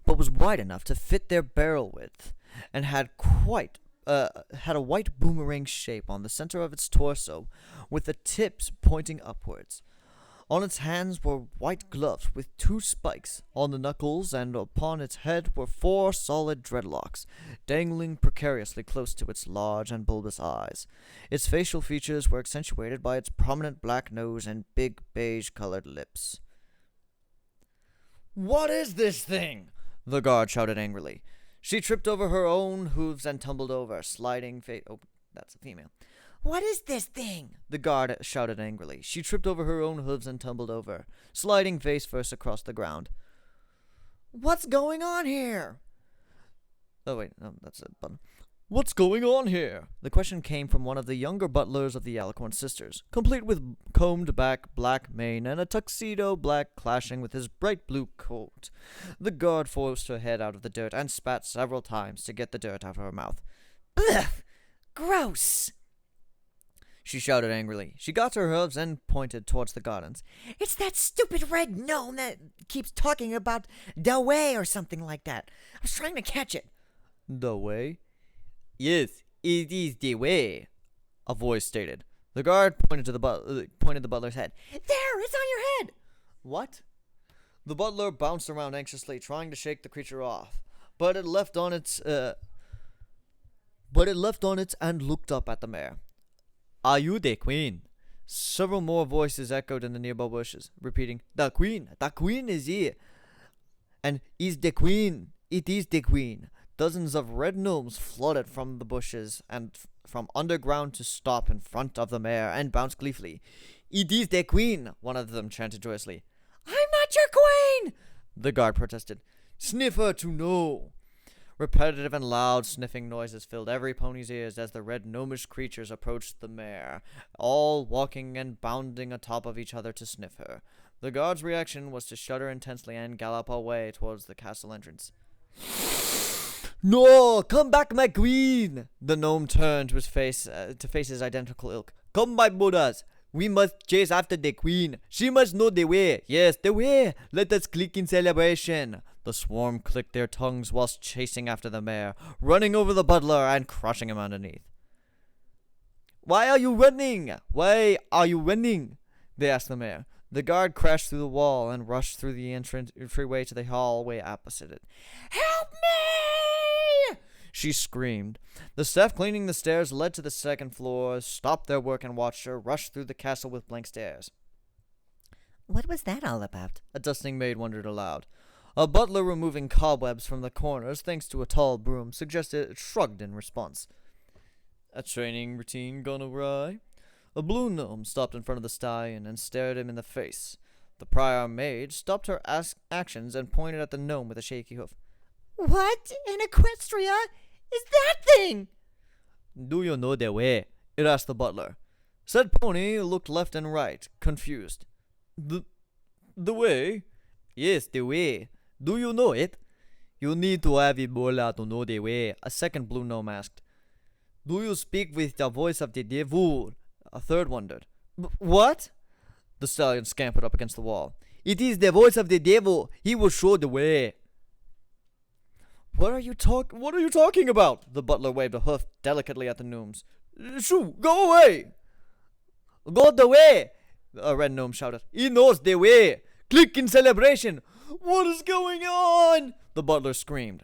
but was wide enough to fit their barrel width, and had a white boomerang shape on the center of its torso, with the tips pointing upwards. On its hands were white gloves with 2 spikes on the knuckles, and upon its head were 4 solid dreadlocks, dangling precariously close to its large and bulbous eyes. Its facial features were accentuated by its prominent black nose and big beige-colored lips. "What is this thing?" the guard shouted angrily. She tripped over her own hooves and tumbled over, sliding face. Oh, that's a female. "What is this thing?" the guard shouted angrily. She tripped over her own hooves and tumbled over, sliding face first across the ground. "What's going on here?" Oh, wait, no, that's a button. "What's going on here?" The question came from one of the younger butlers of the Alicorn sisters, complete with combed-back black mane and a tuxedo black clashing with his bright blue coat. The guard forced her head out of the dirt and spat several times to get the dirt out of her mouth. "Ugh! Gross!" she shouted angrily. She got to her hooves and pointed towards the gardens. It's that stupid red gnome that keeps talking about the way or something like that. I was trying to catch it. The way? Yes, it is the way, a voice stated. The guard pointed the butler's head. There, it's on your head. What? The butler bounced around anxiously, trying to shake the creature off, but it left on its and looked up at the mare. Are you the queen? Several more voices echoed in the nearby bushes, repeating, the queen is here. And is the queen, it is the queen. Dozens of red gnomes flooded from the bushes and from underground to stop in front of the mare and bounce gleefully. It is the queen, one of them chanted joyously. I'm not your queen, the guard protested. Sniff her to know. Repetitive and loud sniffing noises filled every pony's ears as the red gnomish creatures approached the mare, all walking and bounding atop of each other to sniff her. The guard's reaction was to shudder intensely and gallop away towards the castle entrance. No, come back, my queen! The gnome turned to face his identical ilk. Come, my brothers! We must chase after the queen. She must know the way. Yes, the way. Let us click in celebration. The swarm clicked their tongues whilst chasing after the mare, running over the butler and crushing him underneath. Why are you running? Why are you running? They asked the mare. The guard crashed through the wall and rushed through the entryway to the hallway opposite it. Help me! She screamed. The staff cleaning the stairs led to the second floor, stopped their work and watched her rush through the castle with blank stares. What was that all about? A dusting maid wondered aloud. A butler removing cobwebs from the corners thanks to a tall broom shrugged in response. A training routine gone awry? A blue gnome stopped in front of the stallion and stared him in the face. The prior maid stopped her actions and pointed at the gnome with a shaky hoof. What in Equestria is that thing? Do you know the way? It asked the butler. Said pony looked left and right, confused. The way? Yes, the way. Do you know it? You need to have Ebola to know the way, a second blue gnome asked. Do you speak with the voice of the devil? A third wondered. What? The stallion scampered up against the wall. It is the voice of the devil. He will show the way. What are you talking about? The butler waved a hoof delicately at the gnomes. Shoo, go away! Go the way! A red gnome shouted. He knows the way! Click in celebration! What is going on? The butler screamed.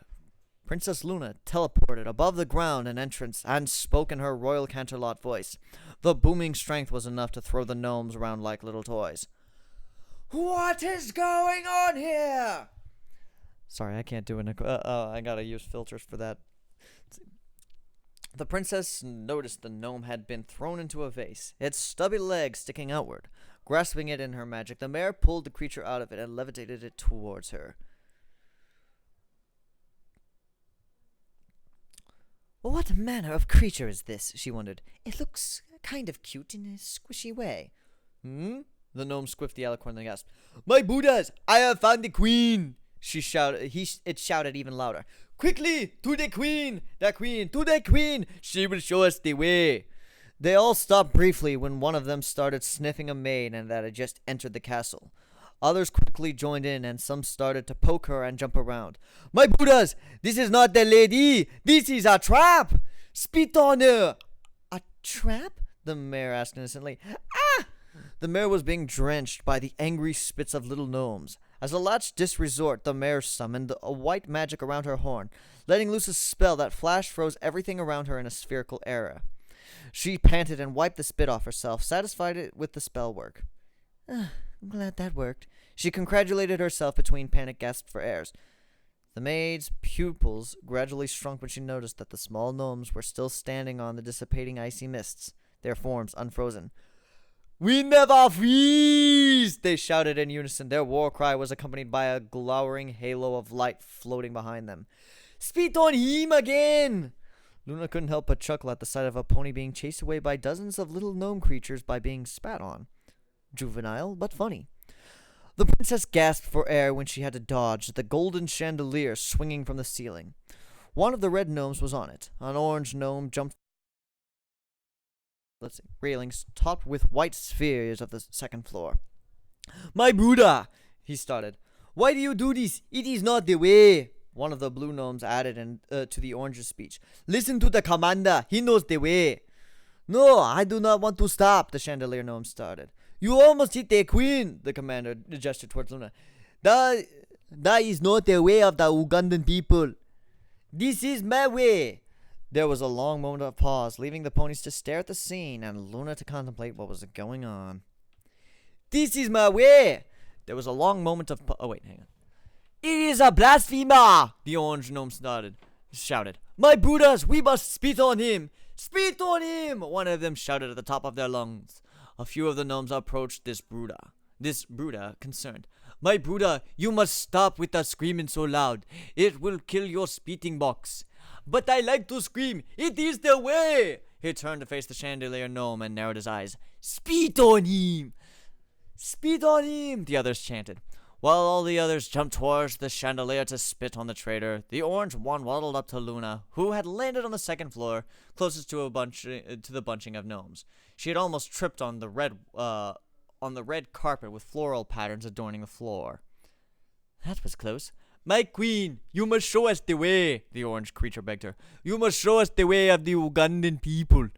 Princess Luna teleported above the ground and entrance and spoke in her royal Canterlot voice. The booming strength was enough to throw the gnomes around like little toys. What is going on here? Sorry, I can't do it. I gotta use filters for that. The princess noticed the gnome had been thrown into a vase, its stubby legs sticking outward. Grasping it in her magic, the mare pulled the creature out of it and levitated it towards her. What manner of creature is this? She wondered. It looks kind of cute in a squishy way. The gnome squiffed eloquently and gasped. My Buddhas, I have found the queen! She shouted. It shouted even louder. Quickly, to the queen! The queen, to the queen! She will show us the way! They all stopped briefly when one of them started sniffing a maid and that had just entered the castle. Others quickly joined in, and some started to poke her and jump around. My Buddhas, this is not the lady! This is a trap! Spit on her! A trap? The mare asked innocently. Ah! The mare was being drenched by the angry spits of little gnomes. As a last resort, the mare summoned a white magic around her horn, letting loose a spell that froze everything around her in a spherical era. She panted and wiped the spit off herself, satisfied with the spell work. I'm glad that worked. She congratulated herself between panic gasps for airs. The maid's pupils gradually shrunk when she noticed that the small gnomes were still standing on the dissipating icy mists, their forms unfrozen. We never freeze! They shouted in unison. Their war cry was accompanied by a glowering halo of light floating behind them. Spit on him again! Luna couldn't help but chuckle at the sight of a pony being chased away by dozens of little gnome creatures by being spat on. Juvenile, but funny. The princess gasped for air when she had to dodge the golden chandelier swinging from the ceiling. One of the red gnomes was on it. An orange gnome jumped railings topped with white spheres of the second floor. "My Buddha," he started. "Why do you do this? It is not the way." One of the blue gnomes added to the orange's speech. "Listen to the commander. He knows the way." "No, I do not want to stop," the chandelier gnome started. "You almost hit the queen," the commander gestured towards Luna. That is not the way of the Ugandan people." "This is my way." There was a long moment of pause, leaving the ponies to stare at the scene and Luna to contemplate what was going on. "This is my way." There was a long moment of oh wait, hang on. "It is a blasphemer," the orange gnome shouted. "My Buddhas, we must spit on him. Spit on him!" One of them shouted at the top of their lungs. A few of the gnomes approached this Buddha, concerned. "My Buddha, you must stop with that screaming so loud. It will kill your spitting box." "But I like to scream. It is the way." He turned to face the chandelier gnome and narrowed his eyes. "Spit on him! Spit on him!" the others chanted. While all the others jumped towards the chandelier to spit on the traitor, the orange one waddled up to Luna, who had landed on the second floor, closest to the bunching of gnomes. She had almost tripped on the red carpet with floral patterns adorning the floor. "That was close." "My queen, you must show us the way," the orange creature begged her. "You must show us the way of the Ugandan people."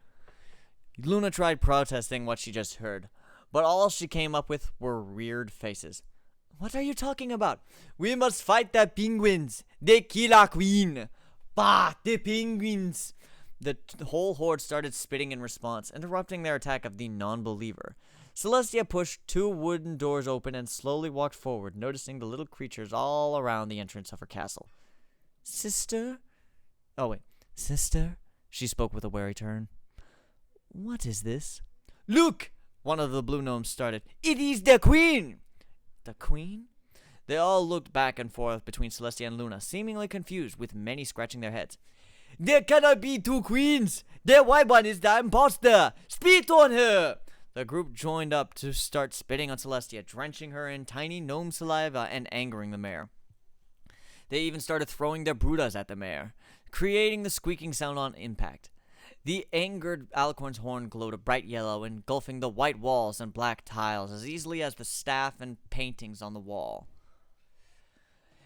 Luna tried protesting what she just heard, but all she came up with were weird faces. "What are you talking about?" "We must fight the penguins. They kill our queen." "Bah, the penguins!" The whole horde started spitting in response, interrupting their attack of the non-believer. Celestia pushed two wooden doors open and slowly walked forward, noticing the little creatures all around the entrance of her castle. Sister, she spoke with a wary turn. "What is this?" "Look!" one of the blue gnomes started. "It is the queen!" "The queen?" They all looked back and forth between Celestia and Luna, seemingly confused, with many scratching their heads. "There cannot be two queens! The white one is the imposter! Spit on her!" The group joined up to start spitting on Celestia, drenching her in tiny gnome saliva and angering the mare. They even started throwing their Buddhas at the mare, creating the squeaking sound on impact. The angered Alicorn's horn glowed a bright yellow, engulfing the white walls and black tiles as easily as the staff and paintings on the wall.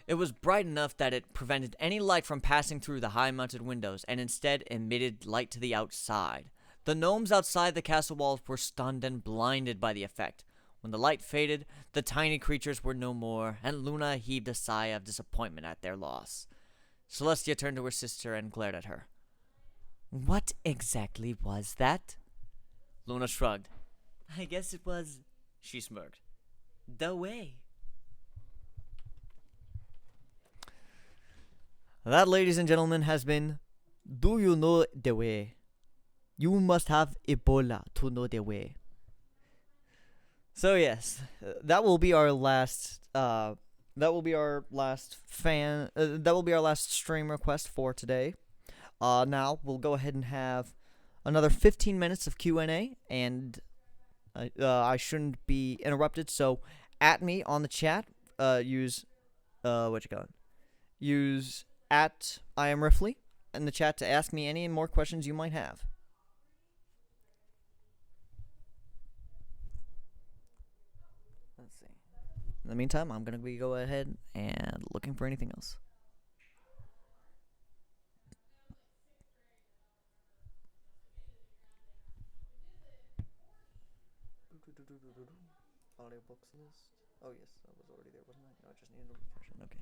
It was bright enough that it prevented any light from passing through the high-mounted windows and instead emitted light to the outside. The gnomes outside the castle walls were stunned and blinded by the effect. When the light faded, the tiny creatures were no more, and Luna heaved a sigh of disappointment at their loss. Celestia turned to her sister and glared at her. "What exactly was that?" Luna shrugged. "I guess it was," she smirked, "the way." That, ladies and gentlemen, has been Do You Know the Way? You must have Ebola to know the way. So yes, that will be our last. That will be our last stream request for today. Now we'll go ahead and have another 15 minutes of Q&A, and I shouldn't be interrupted. So, at me on the chat. Use Use at I am Riffley in the chat to ask me any more questions you might have. Let's see. In the meantime, I'm going to go ahead and looking for anything else. Audiobooks list. Oh yes, that was already there, wasn't I? No, I just needed a refresher. Okay.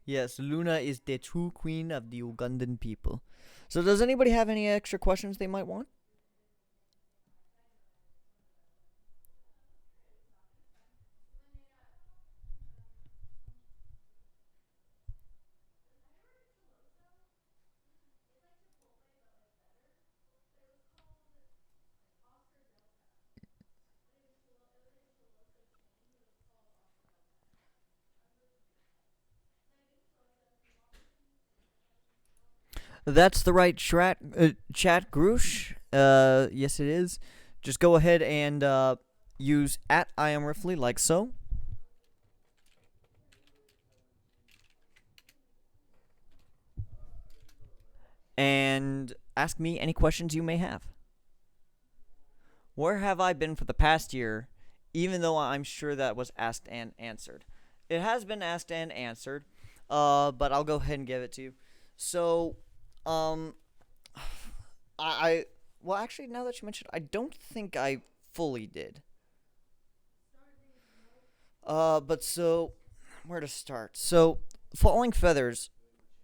Yes, Luna is the true queen of the Ugandan people. So does anybody have any extra questions they might want? That's the right chat, Groosh. Yes, it is. Just go ahead and use at I am Riffley like so. and ask me any questions you may have. Where have I been for the past year, even though I'm sure that was asked and answered? It has been asked and answered, but I'll go ahead and give it to you. So, um, I well, actually, now that you mentioned, I don't think I fully did. But so, where to start? So, falling feathers.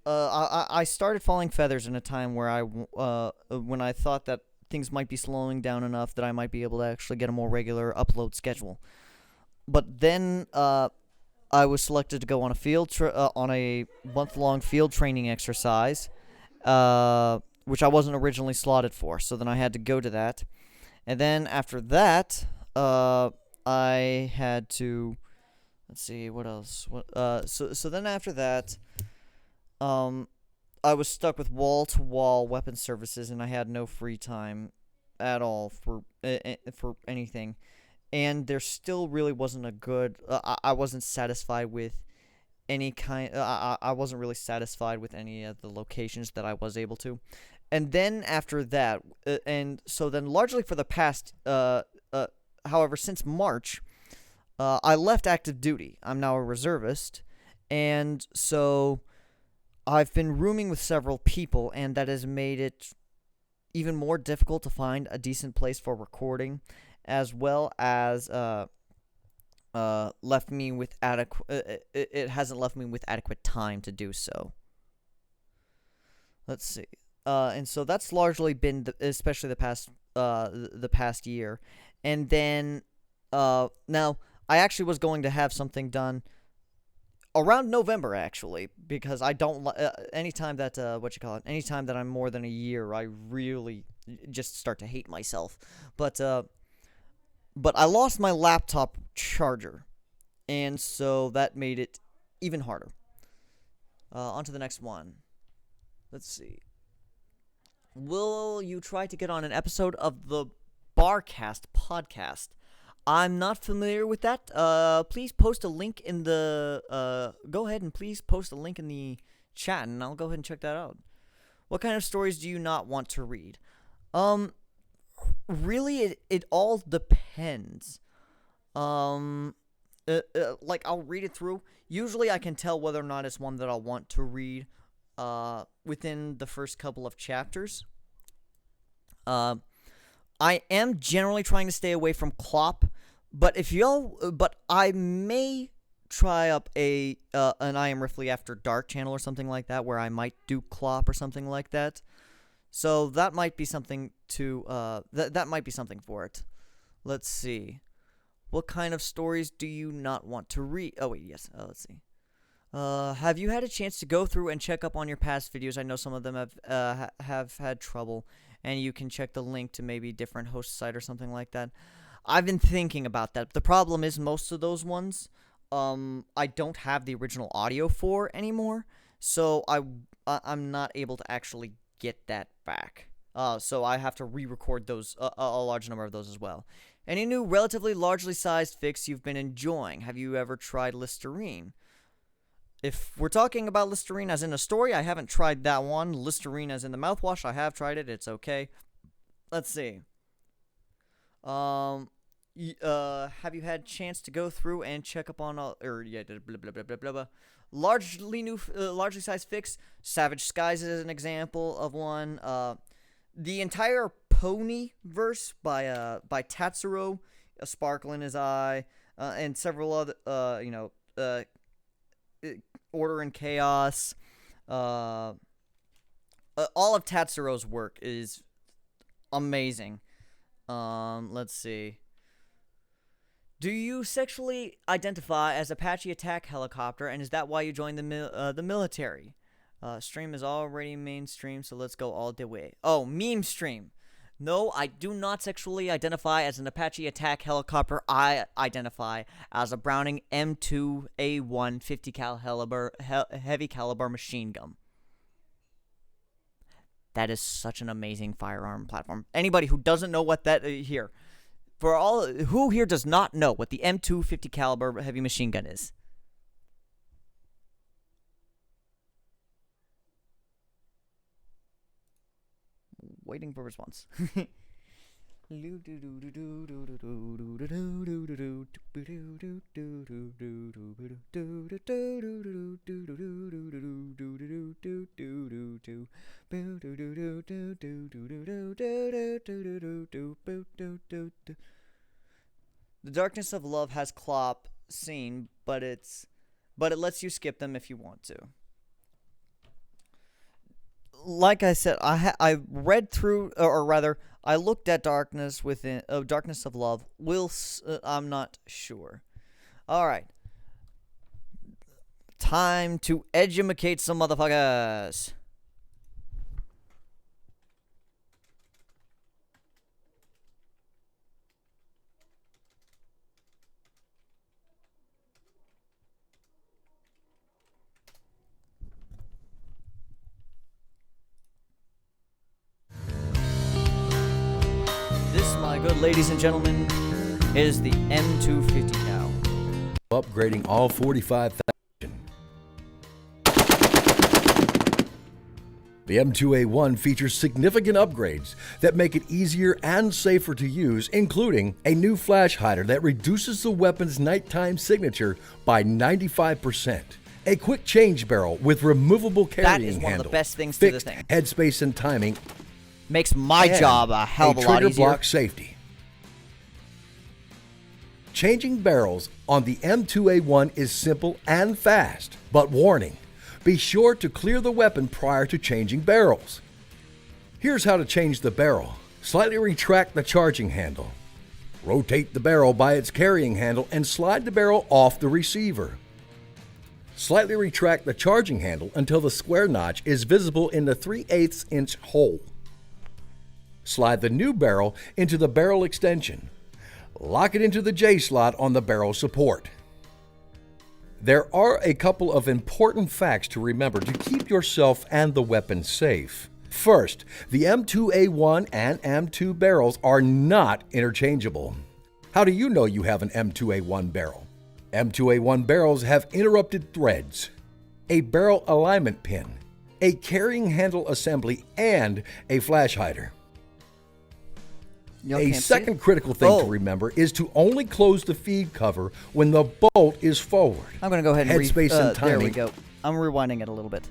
I started falling feathers in a time where when I thought that things might be slowing down enough that I might be able to actually get a more regular upload schedule. But then, I was selected to go on on a month-long field training exercise, which I wasn't originally slotted for. So then I had to go to that, and then after that, I had to. Let's see what else. So then after that, um, I was stuck with wall-to-wall weapon services, and I had no free time at all for anything. And there still really wasn't a good. I wasn't satisfied with any kind. I wasn't really satisfied with any of the locations that I was able to. And then after that, and so then largely for the past, however, since March, I left active duty. I'm now a reservist, and so I've been rooming with several people, and that has made it even more difficult to find a decent place for recording, as well as left me with adequate. It hasn't left me with adequate time to do so. Let's see. And so that's largely been, especially the past year, and then now I actually was going to have something done around November, actually, because I don't anytime that anytime that I'm more than a year, I really just start to hate myself. But I lost my laptop charger, and so that made it even harder. On to the next one. Let's see. Will you try to get on an episode of the Barcast podcast? I'm not familiar with that. Please post a link in the. Go ahead and please post a link in the chat, and I'll go ahead and check that out. What kind of stories do you not want to read? Really, it all depends. Like I'll read it through. Usually, I can tell whether or not it's one that I'll want to read. Within the first couple of chapters. I am generally trying to stay away from Clop, but I may try up an I Am Riffly After Dark channel or something like that, where I might do Clop or something like that. So that might be something to that might be something for it. Let's see. What kind of stories do you not want to read? Oh wait, yes. Let's see. Have you had a chance to go through and check up on your past videos? I know some of them have had trouble, and you can check the link to maybe different host site or something like that. I've been thinking about that. The problem is most of those ones, I don't have the original audio for anymore, so I'm not able to actually get that back. So I have to re-record those a large number of those as well. Any new relatively largely sized fics you've been enjoying? Have you ever tried Listerine? If we're talking about Listerine as in a story, I haven't tried that one. Listerine as in the mouthwash, I have tried it. It's okay. Let's see. Have you had a chance to go through and check up on blah blah blah blah blah blah. Largely sized fics. Savage Skies is an example of one. The entire Pony verse by Tatsuro, A Sparkle in His Eye, and several other Order and Chaos. All of Tatsuro's work is amazing. Let's see. Do you sexually identify as Apache Attack Helicopter, and is that why you joined the military? Stream is already mainstream, so let's go all the way. Oh, meme stream. No, I do not sexually identify as an Apache Attack Helicopter. I identify as a Browning M2A1 50 caliber heavy caliber machine gun. That is such an amazing firearm platform. Anybody who doesn't know what that who here does not know what the M2 50 caliber heavy machine gun is? waiting for response. The Darkness of Love has Clop scene, but it lets you skip them if you want to. Like I said, I read through, or rather, I looked at Darkness of Love. I'm not sure. All right, time to edumacate some motherfuckers. This, my good ladies and gentlemen, is the M250 cow. Upgrading all 45,000. The M2A1 features significant upgrades that make it easier and safer to use, including a new flash hider that reduces the weapon's nighttime signature by 95%, a quick change barrel with removable carrying handle, That is one of the best things to this thing. Headspace and timing, Makes my job a hell of a lot trigger easier. block safety. Changing barrels on the M2A1 is simple and fast, but warning, be sure to clear the weapon prior to changing barrels. Here's how to change the barrel. Slightly retract the charging handle. Rotate the barrel by its carrying handle and slide the barrel off the receiver. Slightly retract the charging handle until the square notch is visible in the 3/8 inch hole. Slide the new barrel into the barrel extension. Lock it into the J slot on the barrel support. There are a couple of important facts to remember to keep yourself and the weapon safe. First, the M2A1 and M2 barrels are not interchangeable. How do you know you have an M2A1 barrel? M2A1 barrels have interrupted threads, a barrel alignment pin, a carrying handle assembly, and a flash hider. A second critical thing to remember is to only close the feed cover when the bolt is forward. I'm going to go ahead and Headspace and timing. There we go. I'm rewinding it a little bit.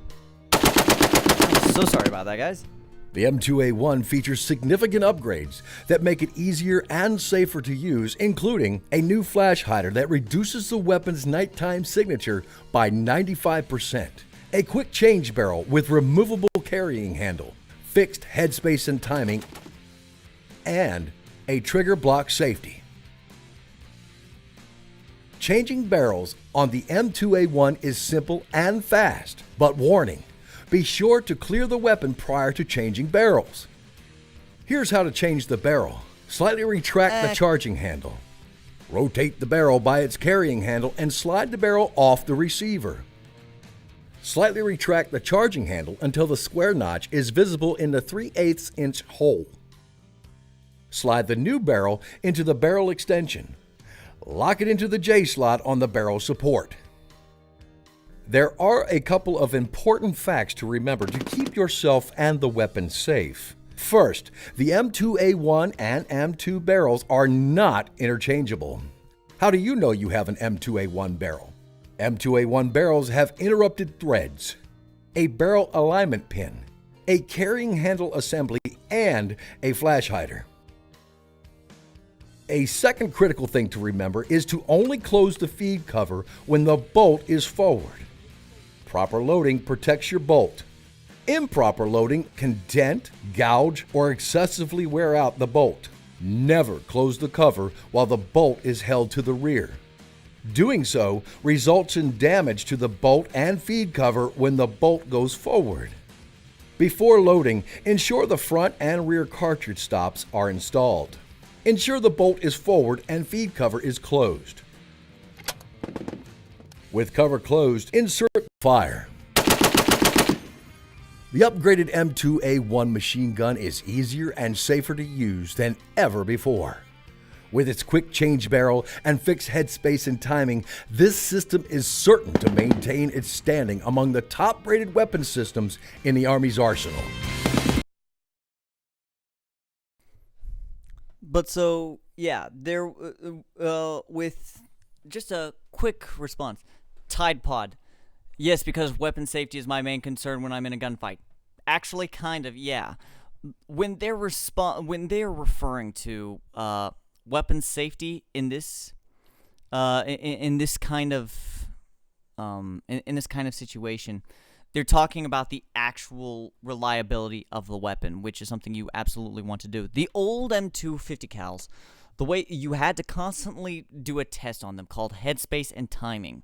I'm so sorry about that, guys. The M2A1 features significant upgrades that make it easier and safer to use, including a new flash hider that reduces the weapon's nighttime signature by 95%, a quick change barrel with removable carrying handle, fixed headspace and timing, and a trigger block safety. Changing barrels on the M2A1 is simple and fast, but warning, be sure to clear the weapon prior to changing barrels. Here's how to change the barrel. Slightly retract the charging handle. Rotate the barrel by its carrying handle and slide the barrel off the receiver. Slightly retract the charging handle until the square notch is visible in the 3/8 inch hole. Slide the new barrel into the barrel extension. Lock it into the J slot on the barrel support. There are a couple of important facts to remember to keep yourself and the weapon safe. First, the M2A1 and M2 barrels are not interchangeable. How do you know you have an M2A1 barrel? M2A1 barrels have interrupted threads, a barrel alignment pin, a carrying handle assembly, and a flash hider. A second critical thing to remember is to only close the feed cover when the bolt is forward. Proper loading protects your bolt. Improper loading can dent, gouge, or excessively wear out the bolt. Never close the cover while the bolt is held to the rear. Doing so results in damage to the bolt and feed cover when the bolt goes forward. Before loading, ensure the front and rear cartridge stops are installed. Ensure the bolt is forward and feed cover is closed. With cover closed, insert fire. The upgraded M2A1 machine gun is easier and safer to use than ever before. With its quick change barrel and fixed headspace and timing, this system is certain to maintain its standing among the top-rated weapon systems in the Army's arsenal. But so yeah, there with just a quick response. Tide Pod. Yes, because weapon safety is my main concern when I'm in a gunfight. Actually, kind of, yeah. When they're referring to weapon safety in this in this kind of in this kind of situation, they're talking about the actual reliability of the weapon, which is something you absolutely want to do. The old M250 cals, the way you had to constantly do a test on them called headspace and timing.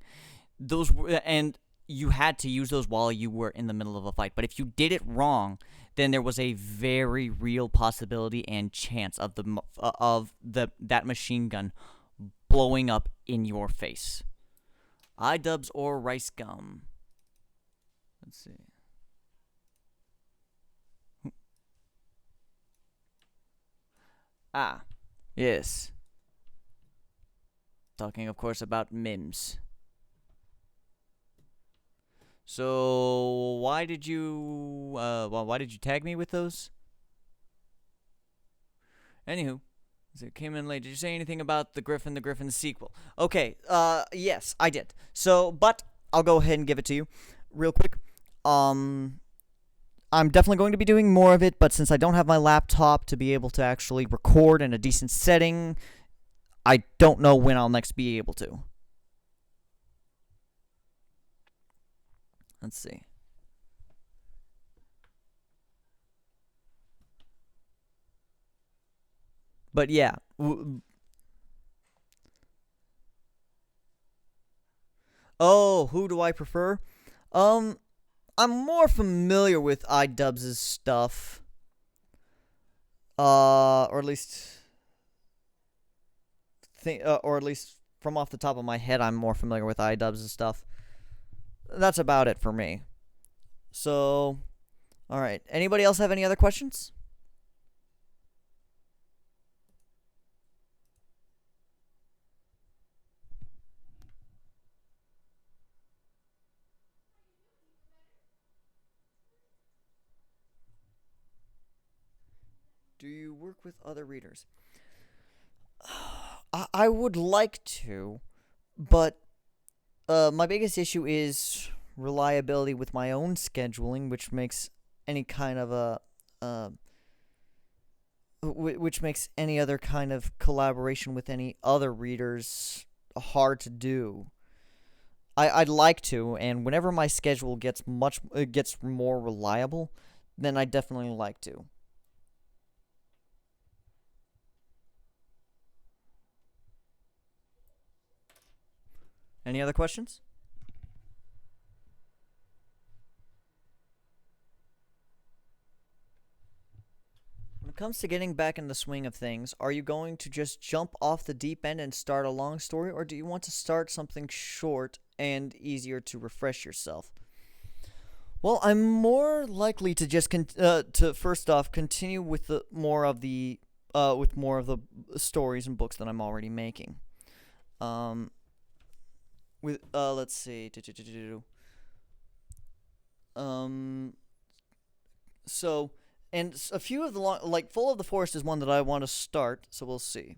Those and you had to use those while you were in the middle of a fight. But if you did it wrong, then there was a very real possibility and chance of that machine gun blowing up in your face. iDubbbz or Rice Gum? Let's see. Ah, yes. Talking, of course, about MIMS. So why did you tag me with those? Anywho, it came in late. Did you say anything about the Griffin sequel? Okay, yes, I did. So, but I'll go ahead and give it to you real quick. I'm definitely going to be doing more of it, but since I don't have my laptop to be able to actually record in a decent setting, I don't know when I'll next be able to. Let's see. But yeah. Oh, who do I prefer? I'm more familiar with iDubbbz's stuff. Or at least from off the top of my head, I'm more familiar with iDubbbz's stuff. That's about it for me. So, all right. Anybody else have any other questions? Do you work with other readers? I would like to, but my biggest issue is reliability with my own scheduling, which makes any kind of which makes any other kind of collaboration with any other readers hard to do. I'd like to, and whenever my schedule gets more reliable, then I definitely like to. Any other questions? When it comes to getting back in the swing of things, are you going to just jump off the deep end and start a long story, or do you want to start something short and easier to refresh yourself? Well, I'm more likely to just to first off continue with more of the stories and books that I'm already making. With let's see. So, and a few of the like Full of the Forest is one that I want to start, so we'll see.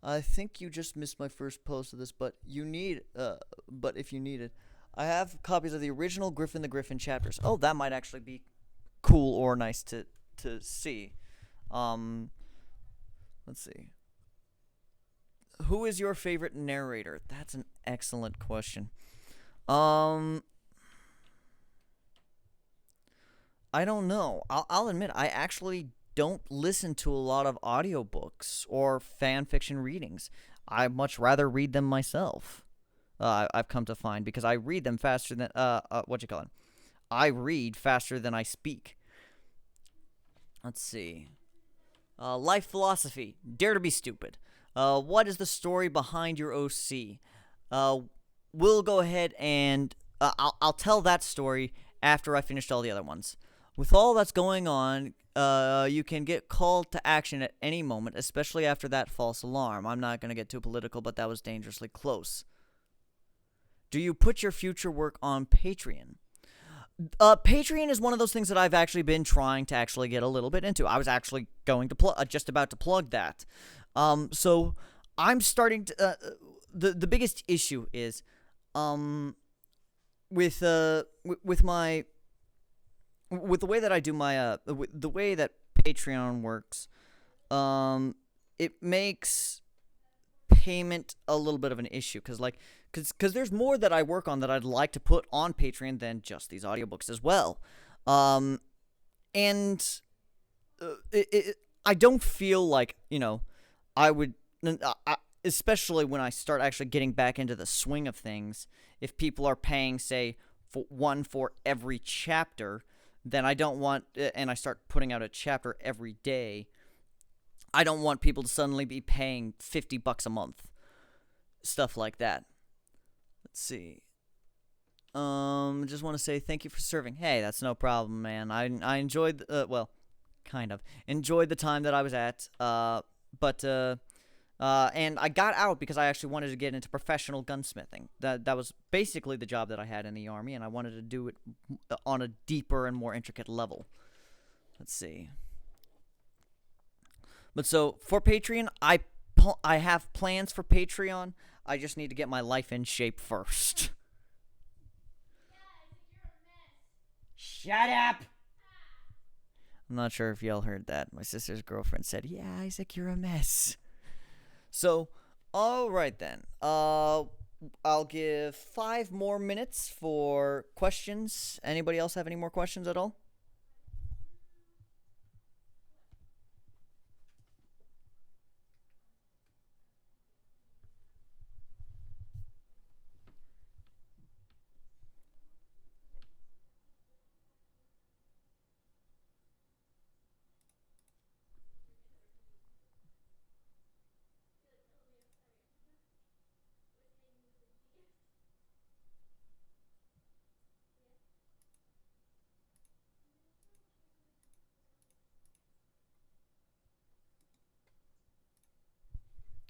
I think you just missed my first post of this, but if you need it, I have copies of the original Griffin the Griffin chapters. Oh, that might actually be cool or nice to see. Let's see. Who is your favorite narrator? That's an excellent question. I don't know. I'll admit I actually don't listen to a lot of audiobooks or fan fiction readings. I much rather read them myself. I've come to find, because I read them faster than I read faster than I speak. Let's see. Life philosophy. Dare to be stupid. What is the story behind your OC? We'll go ahead and I'll tell that story after I finished all the other ones. With all that's going on, you can get called to action at any moment, especially after that false alarm. I'm not going to get too political, but that was dangerously close. Do you put your future work on Patreon? Patreon is one of those things that I've actually been trying to actually get a little bit into. I was actually going to just about to plug that. So I'm starting to. The biggest issue is, with my with the way that I do my the way that Patreon works. It makes payment a little bit of an issue because there's more that I work on that I'd like to put on Patreon than just these audiobooks as well. Um, and I don't feel like, I would, especially when I start actually getting back into the swing of things, if people are paying, say, for every chapter, then I don't want, and I start putting out a chapter every day, I don't want people to suddenly be paying $50 a month. Stuff like that. Let's see. Just want to say thank you for serving. Hey, that's no problem, man. I enjoyed, kind of enjoyed the time that I was at. And I got out because I actually wanted to get into professional gunsmithing. That was basically the job that I had in the Army, and I wanted to do it on a deeper and more intricate level. Let's see. But so for Patreon, I have plans for Patreon. I just need to get my life in shape first. Shut up! I'm not sure if y'all heard that. My sister's girlfriend said, "Yeah, Isaac, you're a mess." So, all right then. I'll give 5 more minutes for questions. Anybody else have any more questions at all?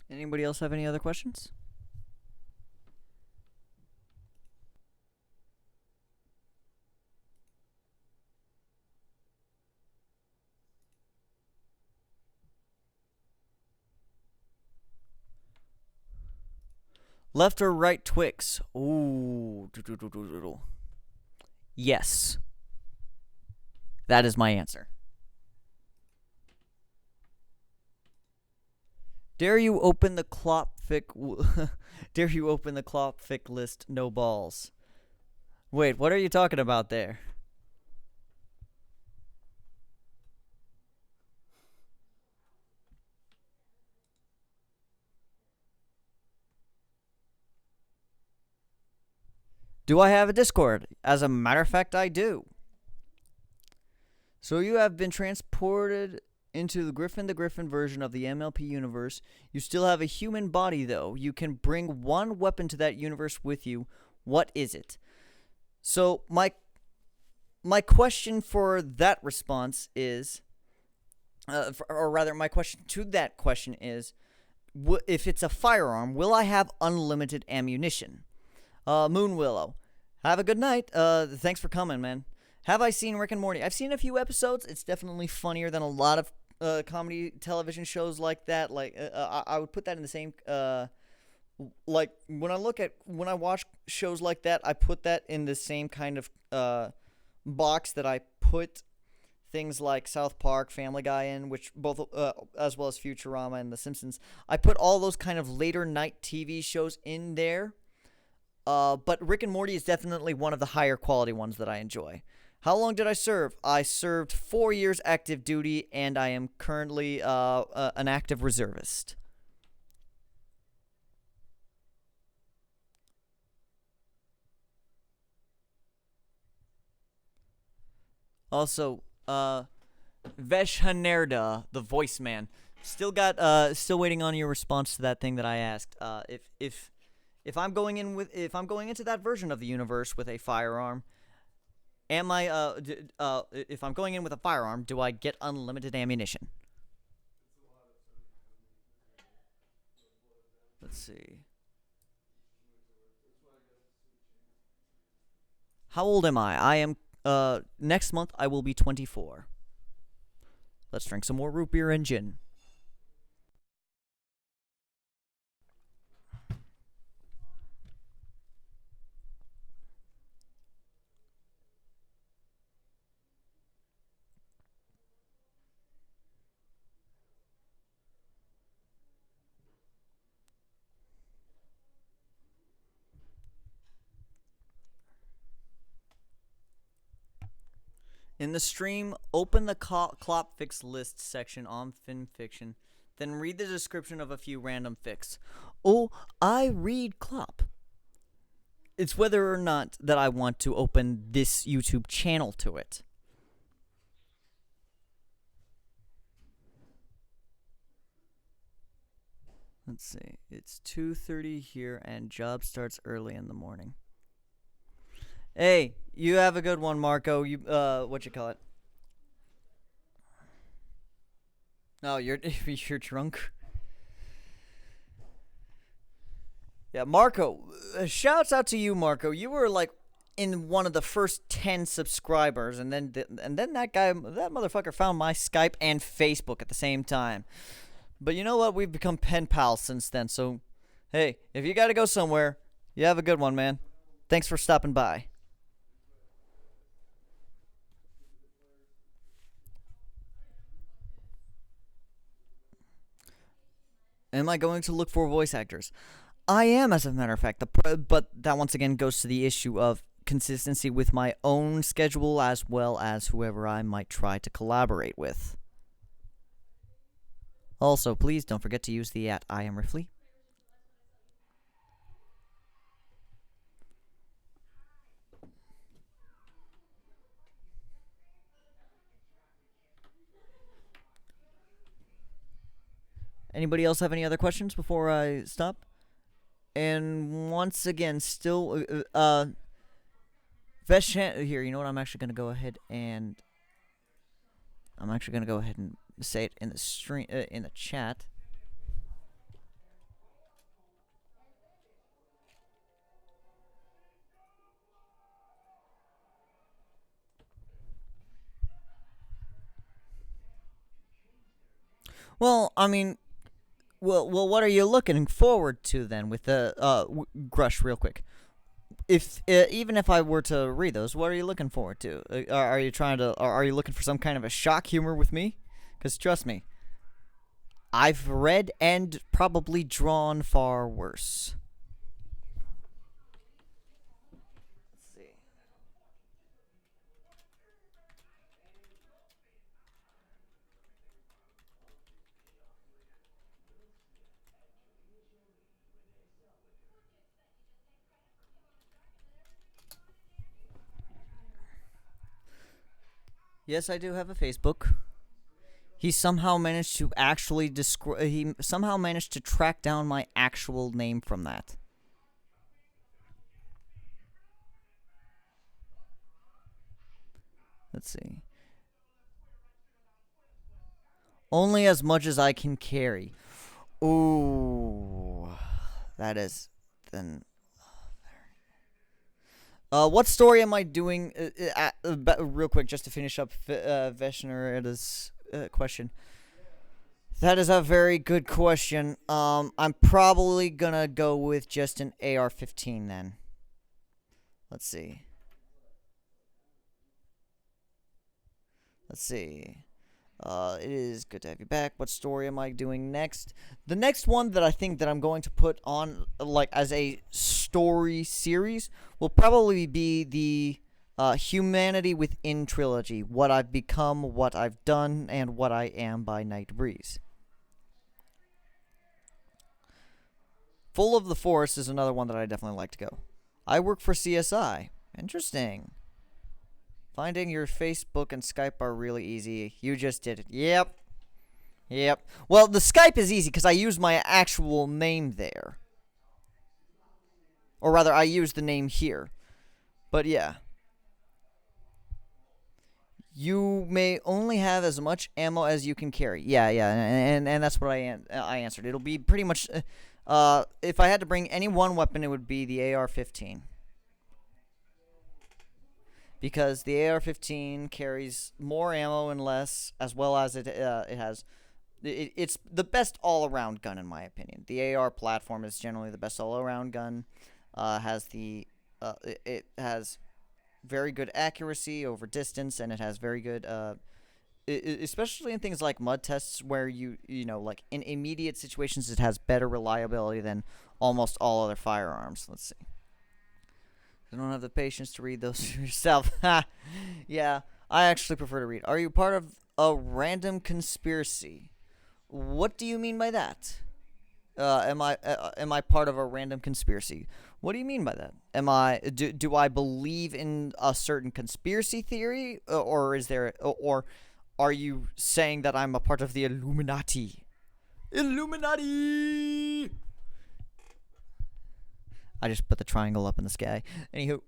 Anybody else have any other questions? Left or right Twix? Ooh. Yes. That is my answer. Dare you open the Klopfic Dare you open the Klopfic list, no balls. Wait, what are you talking about there? Do I have a Discord? As a matter of fact, I do. So you have been transported into the Griffin version of the MLP universe. You still have a human body, though. You can bring one weapon to that universe with you. What is it? So my question for that response is, or rather, my question to that question is, if it's a firearm, will I have unlimited ammunition? Moon Willow, have a good night. Thanks for coming, man. Have I seen Rick and Morty? I've seen a few episodes. It's definitely funnier than a lot of comedy television shows like that. Like I would put that in the same. Like when I watch shows like that, I put that in the same kind of box that I put things like South Park, Family Guy in, which both as well as Futurama and The Simpsons. I put all those kind of later night TV shows in there. But Rick and Morty is definitely one of the higher quality ones that I enjoy. How long did I serve? I served 4 years active duty, and I am currently an active reservist. Also, Veshhanerda, the voice man, still waiting on your response to that thing that I asked. If I'm going into that version of the universe with a firearm, if I'm going in with a firearm, do I get unlimited ammunition? Let's see. How old am I? I am next month I will be 24. Let's drink some more root beer and gin. In the stream, open the Clopfix list section on Fimfiction, then read the description of a few random fics. Oh, I read Clop. It's whether or not that I want to open this YouTube channel to it. Let's see. It's 2:30 here, and job starts early in the morning. Hey, you have a good one, Marco. You what you call it? No, you're drunk. Yeah, Marco. Shouts out to you, Marco. You were like in one of the first 10 subscribers, and then that motherfucker found my Skype and Facebook at the same time. But you know what? We've become pen pals since then. So, hey, if you got to go somewhere, you have a good one, man. Thanks for stopping by. Am I going to look for voice actors? I am, as a matter of fact. But that once again goes to the issue of consistency with my own schedule as well as whoever I might try to collaborate with. Also, please don't forget to use the @IamRiffley. Anybody else have any other questions before I stop? And once again, still, Veshan here. You know what? I'm actually gonna go ahead and say it in the stream, in the chat. Well, I mean, well, what are you looking forward to then with the Grush, real quick? If even if I were to read those, what are you looking forward to? Are you looking for some kind of a shock humor with me? Because trust me, I've read and probably drawn far worse. Let's see. Yes, I do have a Facebook. He somehow managed to actually he somehow managed to track down my actual name from that. Let's see. Only as much as I can carry. Ooh, that is then. What story am I doing? Real quick, just to finish up Veshnera's question. That is a very good question. I'm probably gonna go with just an AR-15 then. Let's see. It is good to have you back. What story am I doing next? The next one that I think that I'm going to put on, like, as a story series will probably be the Humanity Within trilogy. What I've become, what I've done, and what I am by Night Breeze. Full of the Forest is another one that I definitely like to go. I work for CSI. Interesting. Finding your Facebook and Skype are really easy. You just did it. Yep. Well, the Skype is easy because I use my actual name there. Or rather, I use the name here. But yeah. You may only have as much ammo as you can carry. Yeah, and that's what I answered. It'll be pretty much... if I had to bring any one weapon, it would be the AR-15. because the AR-15 carries more ammo and less, as well as it's the best all-around gun in my opinion. The AR platform is generally the best all-around gun. It has very good accuracy over distance, and it has very good especially in things like mud tests where like in immediate situations it has better reliability than almost all other firearms. Let's see. I don't have the patience to read those for yourself. Yeah, I actually prefer to read. Are you part of a random conspiracy? What do you mean by that? Am I part of a random conspiracy? What do you mean by that? Do I believe in a certain conspiracy theory, or are you saying that I'm a part of the Illuminati? Illuminati! I just put the triangle up in the sky. Anywho,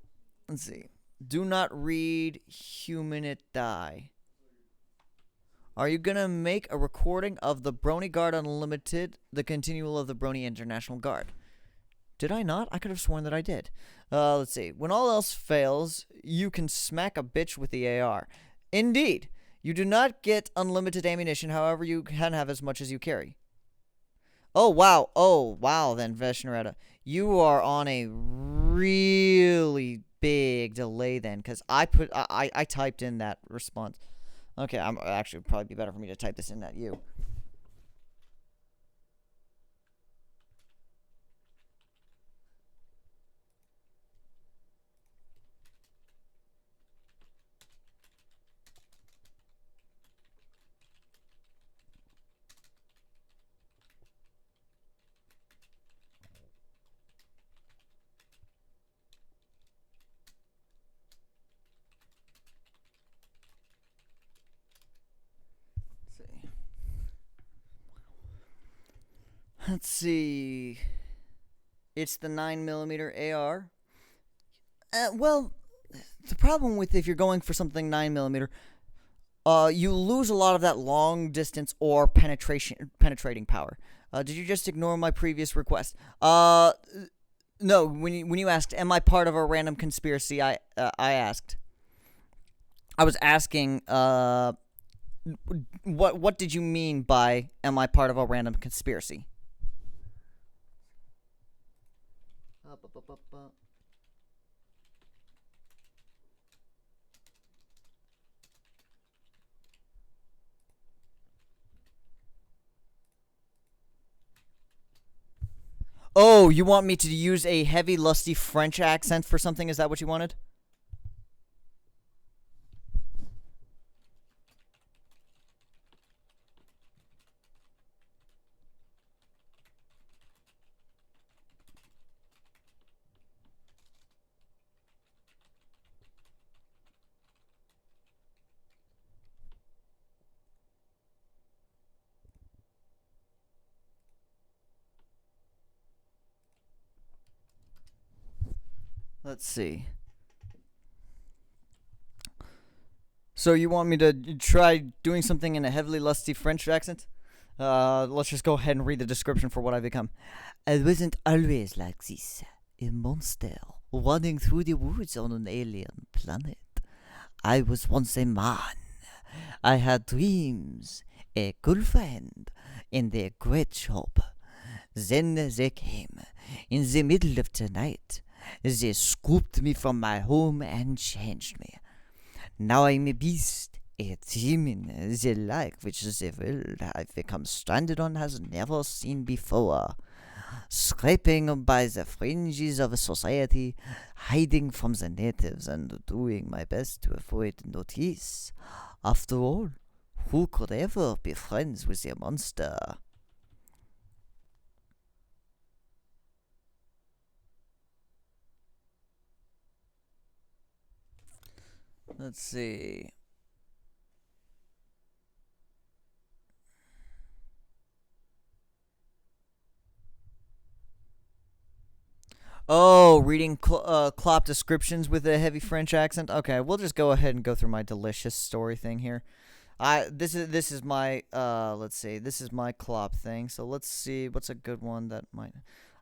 let's see. Do not read Humanit Die. Are you gonna make a recording of the Brony Guard Unlimited, the continual of the Brony International Guard? Did I not? I could have sworn that I did. Let's see. When all else fails, you can smack a bitch with the AR. Indeed. You do not get unlimited ammunition, however you can have as much as you carry. Oh, wow, then, Veshnaretta. You are on a really big delay then, because I typed in that response. Okay, actually, it would probably be better for me to type this in at you. Let's see. It's the 9mm AR. Well, the problem with if you're going for something 9mm, you lose a lot of that long distance or penetrating power. Did you just ignore my previous request? No. When you asked, am I part of a random conspiracy? I asked. I was asking. What did you mean by am I part of a random conspiracy? Oh, you want me to use a heavy, lusty French accent for something? Is that what you wanted? Let's see. So you want me to try doing something in a heavily lusty French accent? Let's just go ahead and read the description for what I become. I wasn't always like this. A monster running through the woods on an alien planet. I was once a man. I had dreams, a girlfriend, and a great job. Then they came. In the middle of the night, they scooped me from my home and changed me. Now I'm a beast, a demon, the like which the world I've become stranded on has never seen before. Scraping by the fringes of society, hiding from the natives, and doing my best to avoid notice. After all, who could ever be friends with a monster? Let's see. Oh, reading Klopp descriptions with a heavy French accent. Okay, we'll just go ahead and go through my delicious story thing here. This is my let's see. This is my Klopp thing. So let's see what's a good one that might.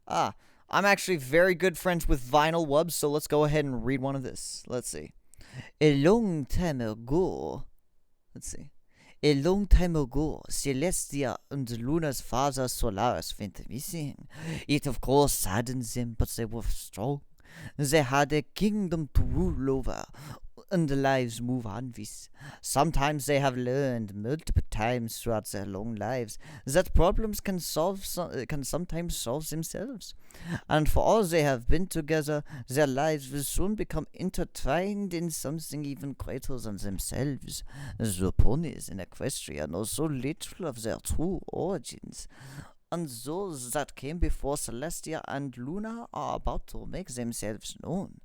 I'm actually very good friends with Vinyl Wubs, so let's go ahead and read one of this. Let's see. A long time ago. Let's see. A long time ago, Celestia and Luna's father Solaris went missing. It of course saddened them, but they were strong. They had a kingdom to rule over, and lives move on with. Sometimes they have learned multiple times throughout their long lives that problems can sometimes solve themselves. And for all they have been together, their lives will soon become intertwined in something even greater than themselves. The ponies in Equestria know so little of their true origins, and those that came before Celestia and Luna are about to make themselves known.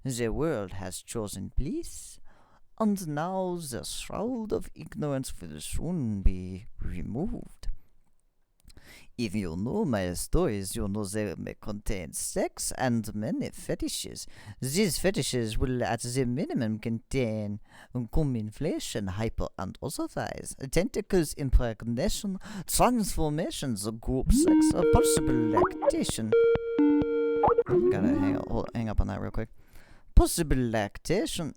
The world has chosen bliss, and now the shroud of ignorance will soon be removed. If you know my stories, you know they may contain sex and many fetishes. These fetishes will at the minimum contain comminflation, hyper and otherwise, tentacles, impregnation, transformations, group sex, possible lactation. Gotta hang up on that real quick. Possible lactation,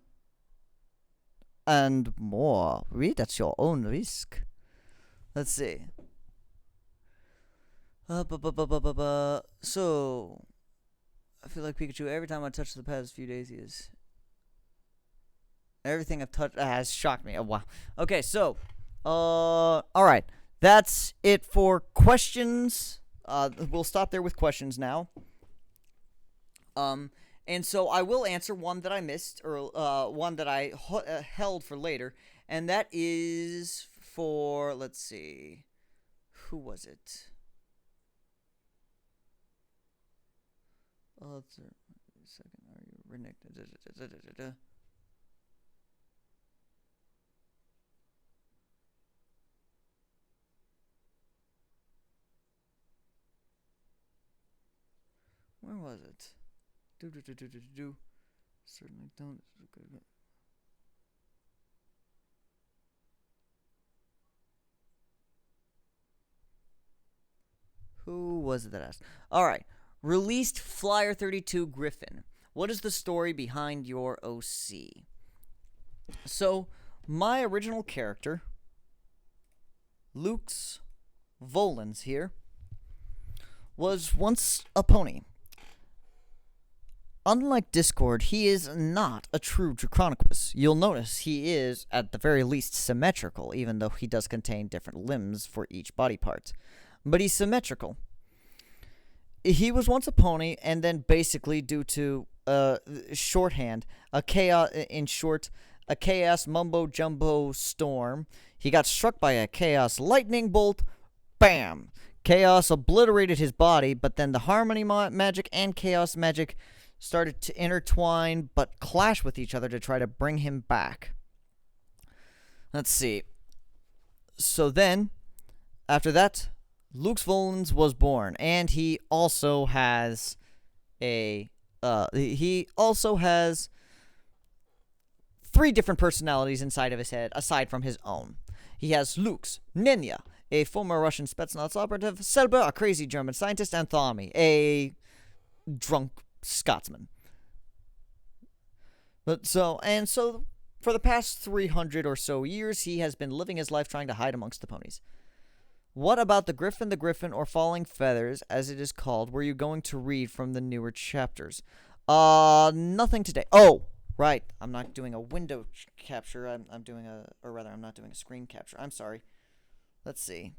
and more. Read at your own risk. Let's see. So, I feel like Pikachu, every time I touch the past few days, he is. Everything I've touched has shocked me. Oh, wow. Okay, so, alright. That's it for questions. We'll stop there with questions now. And so I will answer one that I missed, or one that I held for later, and that is for, let's see, who was it? Second, are you reneged? Where was it? Certainly don't. Who was it that asked? Alright. Released Flyer 32 Griffin. What is the story behind your OC? So, my original character, Luke's Volans here, was once a pony. Unlike Discord, he is not a true Draconicus. You'll notice he is, at the very least, symmetrical, even though he does contain different limbs for each body part. But he's symmetrical. He was once a pony, and then basically, due to shorthand, a chaos mumbo-jumbo storm, he got struck by a chaos lightning bolt. Bam! Chaos obliterated his body, but then the harmony magic and chaos magic started to intertwine but clash with each other to try to bring him back. Let's see. So then, after that, Luke's Volans was born, and he also has three different personalities inside of his head, aside from his own. He has Luke's, Nenya, a former Russian Spetsnaz operative, Selber, a crazy German scientist, and Thami, a drunk Scotsman. So for the past 300 or so years, he has been living his life trying to hide amongst the ponies. What about the Griffin, or Falling Feathers, as it is called, were you going to read from the newer chapters? Nothing today. Oh, right. I'm not doing a window capture. I'm not doing a screen capture. I'm sorry. Let's see.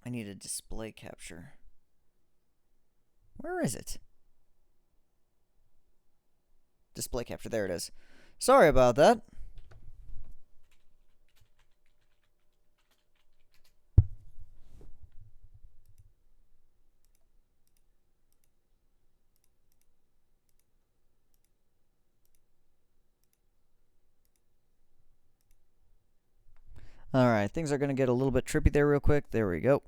I need a display capture. Where is it? Display capture. There it is. Sorry about that. Alright, things are going to get a little bit trippy there real quick. There we go.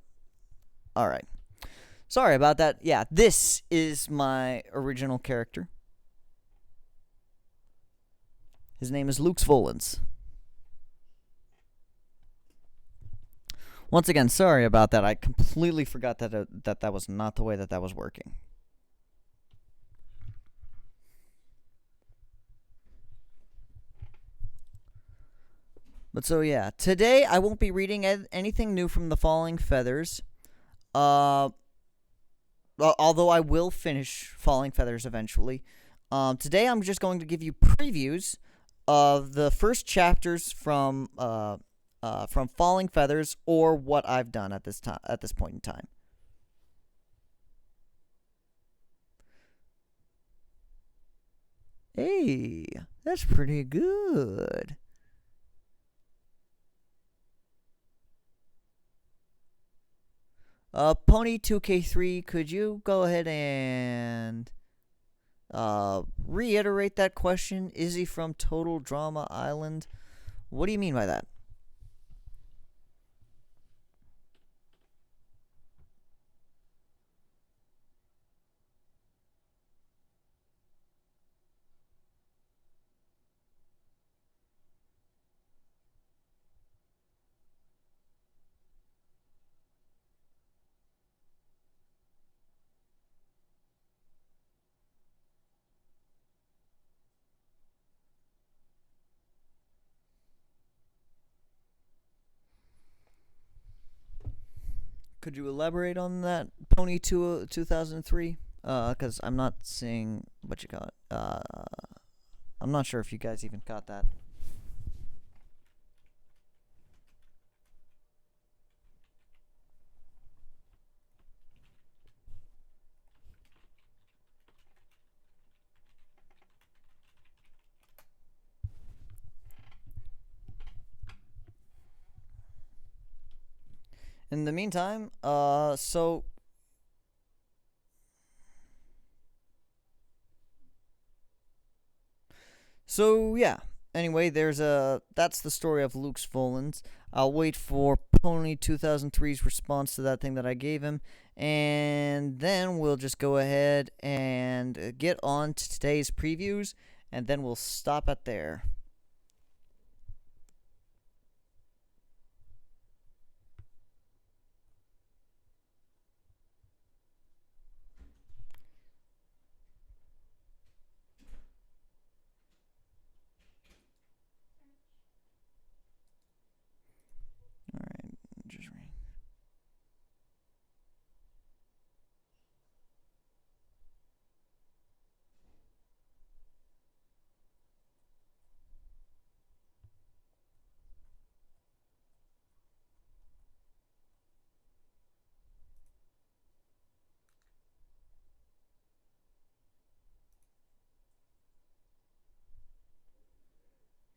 Alright. Sorry about that. Yeah, this is my original character. His name is Luke's Volans. Once again, sorry about that. I completely forgot that was not the way that was working. But so yeah, today I won't be reading anything new from the Falling Feathers. Uh, although I will finish Falling Feathers eventually. Today I'm just going to give you previews of the first chapters from Falling Feathers, or what I've done at this point in time. Hey, that's pretty good. Pony 2K3, could you go ahead and reiterate that question? Is he from Total Drama Island? What do you mean by that? Could you elaborate on that, Pony 2003? Because I'm not seeing what you got. I'm not sure if you guys even got that. In the meantime, So yeah. Anyway, that's the story of Luke's Volans. I'll wait for Pony 2003's response to that thing that I gave him, and then we'll just go ahead and get on to today's previews, and then we'll stop at there. Alright, just read.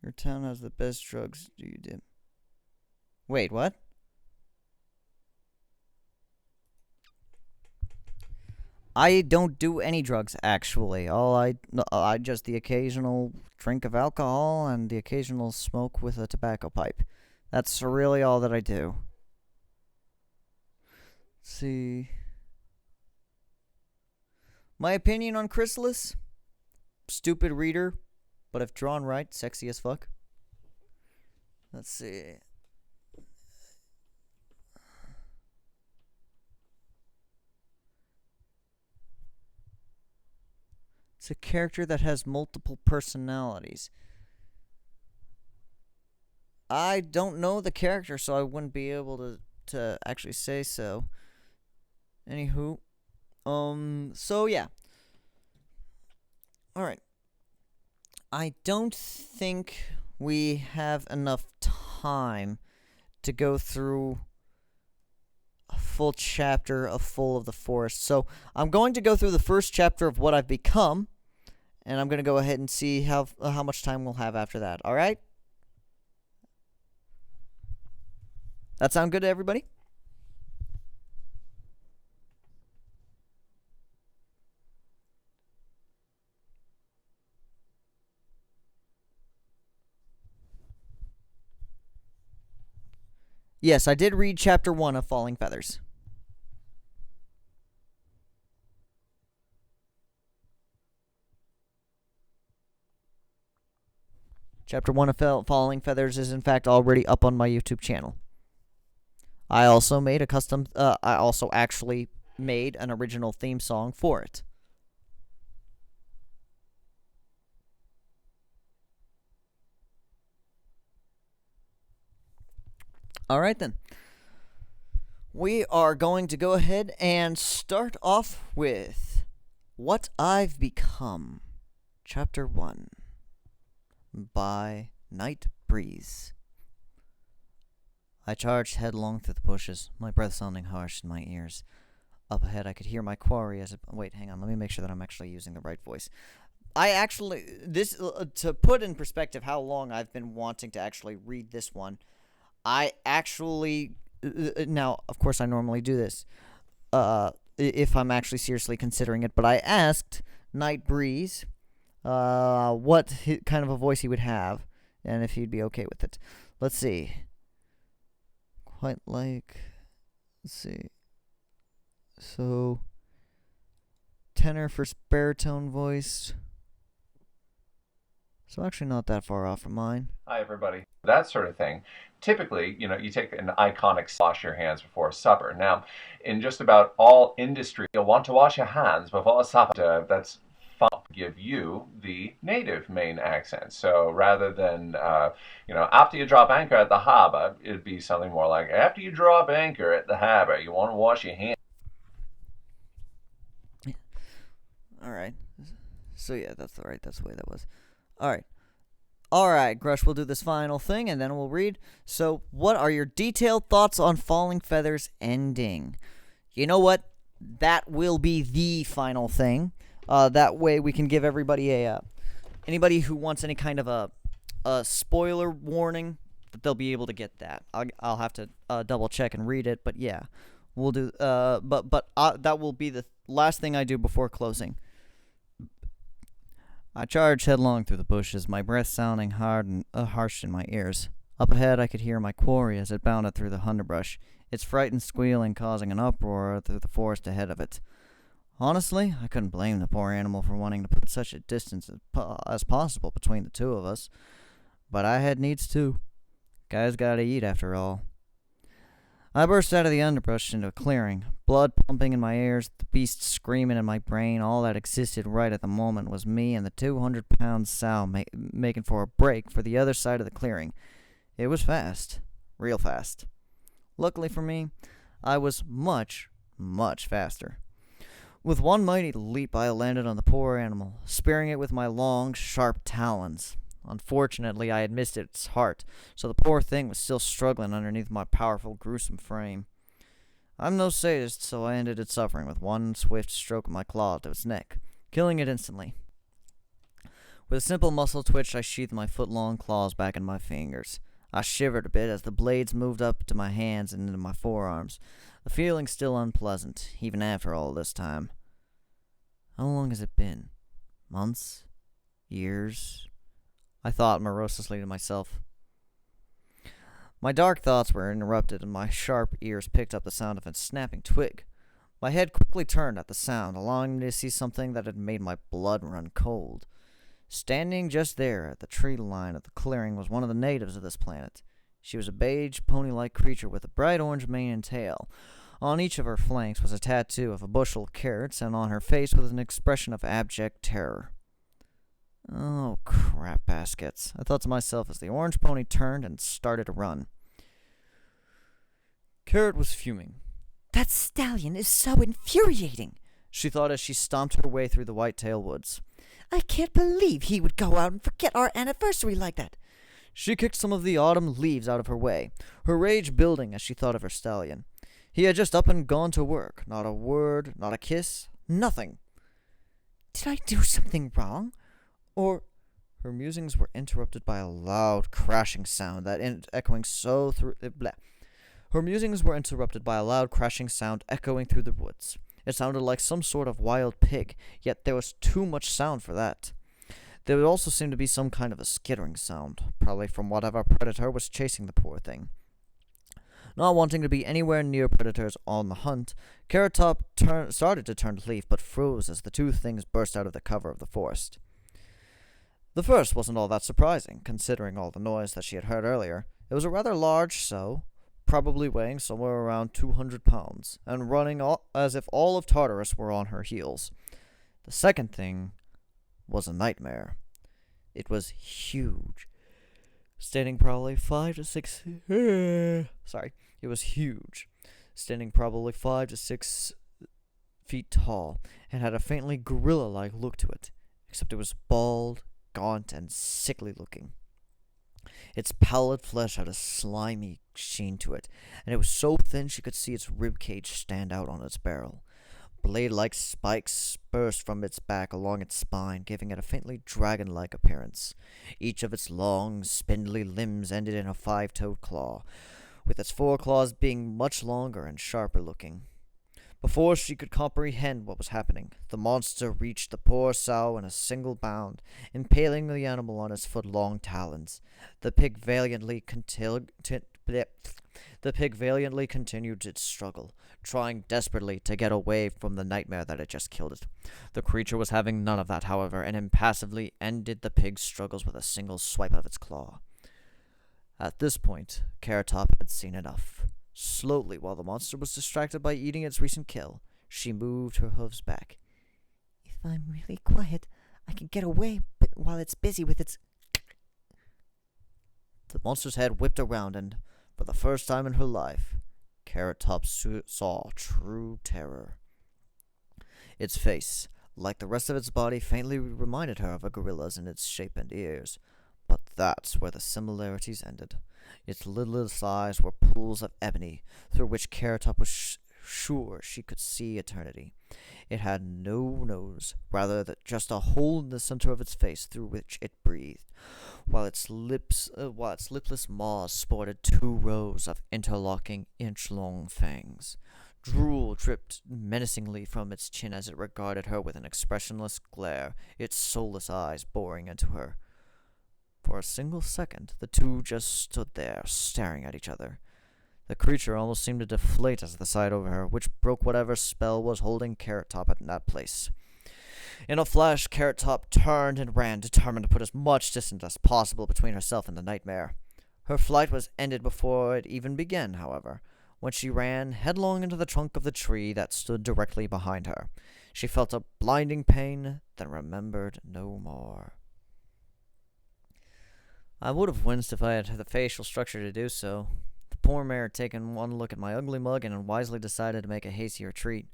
Your town has the best drugs. Do you dip? Wait, what? I don't do any drugs, actually. I just the occasional drink of alcohol and the occasional smoke with a tobacco pipe. That's really all that I do. Let's see. My opinion on Chrysalis? Stupid reader, but if drawn right, sexy as fuck. Let's see. It's a character that has multiple personalities. I don't know the character, so I wouldn't be able to actually say so. Anywho, so yeah. Alright. I don't think we have enough time to go through a full chapter of Full of the Forest. So I'm going to go through the first chapter of what I've become, and I'm going to go ahead and see how much time we'll have after that. Alright? That sound good to everybody? Yes, I did read chapter 1 of Falling Feathers. Chapter 1 of Falling Feathers is in fact already up on my YouTube channel. I also made a custom, I also actually made an original theme song for it. Alright then. We are going to go ahead and start off with What I've Become, Chapter 1, by Night Breeze. I charged headlong through the bushes, my breath sounding harsh in my ears. Up ahead, I could hear my quarry as it... Wait, hang on, let me make sure that I'm actually using the right voice. To put in perspective how long I've been wanting to actually read this one, I actually... now, of course, I normally do this, if I'm actually seriously considering it, but I asked Night Breeze what kind of a voice he would have, and if he'd be okay with it. Let's see. Let's see. So, tenor for baritone voice. So actually not that far off from mine. Hi, everybody. That sort of thing. Typically, you take an iconic wash your hands before supper. Now, in just about all industry, you'll want to wash your hands before supper. That's fun to give you the native Maine accent. So rather than, after you drop anchor at the harbor, it'd be something more like, after you drop anchor at the harbor, you want to wash your hands. Alright. So yeah, that's the way that was. Alright, Grush, we'll do this final thing, and then we'll read. So, what are your detailed thoughts on Falling Feathers ending? You know what? That will be the final thing. That way we can give everybody anybody who wants any kind of a spoiler warning, that they'll be able to get that. I'll have to double check and read it, but yeah. We'll do, that will be the last thing I do before closing. I charged headlong through the bushes, my breath sounding hard and harsh in my ears. Up ahead, I could hear my quarry as it bounded through the underbrush, its frightened squealing causing an uproar through the forest ahead of it. Honestly, I couldn't blame the poor animal for wanting to put such a distance as possible between the two of us. But I had needs too. Guys gotta eat after all. I burst out of the underbrush into a clearing, blood pumping in my ears, the beast screaming in my brain. All that existed right at the moment was me and the 200-pound sow making for a break for the other side of the clearing. It was fast. Real fast. Luckily for me, I was much, much faster. With one mighty leap, I landed on the poor animal, spearing it with my long, sharp talons. Unfortunately, I had missed its heart, so the poor thing was still struggling underneath my powerful, gruesome frame. I'm no sadist, so I ended its suffering with one swift stroke of my claw to its neck, killing it instantly. With a simple muscle twitch, I sheathed my foot-long claws back in my fingers. I shivered a bit as the blades moved up to my hands and into my forearms, the feeling still unpleasant, even after all this time. How long has it been? Months? Years? I thought morosely to myself. My dark thoughts were interrupted, and my sharp ears picked up the sound of a snapping twig. My head quickly turned at the sound, allowing me to see something that had made my blood run cold. Standing just there at the tree line of the clearing was one of the natives of this planet. She was a beige, pony-like creature with a bright orange mane and tail. On each of her flanks was a tattoo of a bushel of carrots, and on her face was an expression of abject terror. Oh, crap baskets, I thought to myself as the orange pony turned and started to run. Carrot was fuming. That stallion is so infuriating, she thought as she stomped her way through the whitetail woods. I can't believe he would go out and forget our anniversary like that. She kicked some of the autumn leaves out of her way, her rage building as she thought of her stallion. He had just up and gone to work. Not a word, not a kiss, nothing. Did I do something wrong? Or her musings were interrupted by a loud crashing sound echoing through the woods. It sounded like some sort of wild pig, yet there was too much sound for that. There would also seem to be some kind of a skittering sound, probably from whatever predator was chasing the poor thing. Not wanting to be anywhere near predators on the hunt, Carrot Top started to turn to leaf, but froze as the two things burst out of the cover of the forest. The first wasn't all that surprising, considering all the noise that she had heard earlier. It was a rather large sow, probably weighing somewhere around 200 pounds, and running as if all of Tartarus were on her heels. The second thing was a nightmare. It was huge. standing probably 5 to 6. Sorry, it was huge, standing probably 5 to 6 feet tall, and had a faintly gorilla-like look to it, except it was bald, gaunt, and sickly looking. Its pallid flesh had a slimy sheen to it, and it was so thin she could see its rib cage stand out on its barrel. Blade-like spikes burst from its back along its spine, giving it a faintly dragon-like appearance. Each of its long, spindly limbs ended in a 5-toed claw, with its foreclaws being much longer and sharper looking. Before she could comprehend what was happening, the monster reached the poor sow in a single bound, impaling the animal on its foot-long talons. The pig valiantly continued its struggle, trying desperately to get away from the nightmare that had just killed it. The creature was having none of that, however, and impassively ended the pig's struggles with a single swipe of its claw. At this point, Carrot Top had seen enough. Slowly, while the monster was distracted by eating its recent kill, she moved her hooves back. If I'm really quiet, I can get away while it's busy with its... The monster's head whipped around, and, for the first time in her life, Carrot Top saw true terror. Its face, like the rest of its body, faintly reminded her of a gorilla's in its shape and ears, but that's where the similarities ended. Its lidless eyes were pools of ebony, through which Carrot Top was sure she could see eternity. It had no nose, rather just a hole in the center of its face through which it breathed, while its lipless maws sported 2 rows of interlocking inch-long fangs. Drool dripped menacingly from its chin as it regarded her with an expressionless glare, its soulless eyes boring into her. For a single second, the two just stood there, staring at each other. The creature almost seemed to deflate as the sight over her, which broke whatever spell was holding Carrot Top in that place. In a flash, Carrot Top turned and ran, determined to put as much distance as possible between herself and the nightmare. Her flight was ended before it even began, however, when she ran headlong into the trunk of the tree that stood directly behind her. She felt a blinding pain, then remembered no more. I would have winced if I had the facial structure to do so. The poor mare had taken one look at my ugly mug and wisely decided to make a hasty retreat.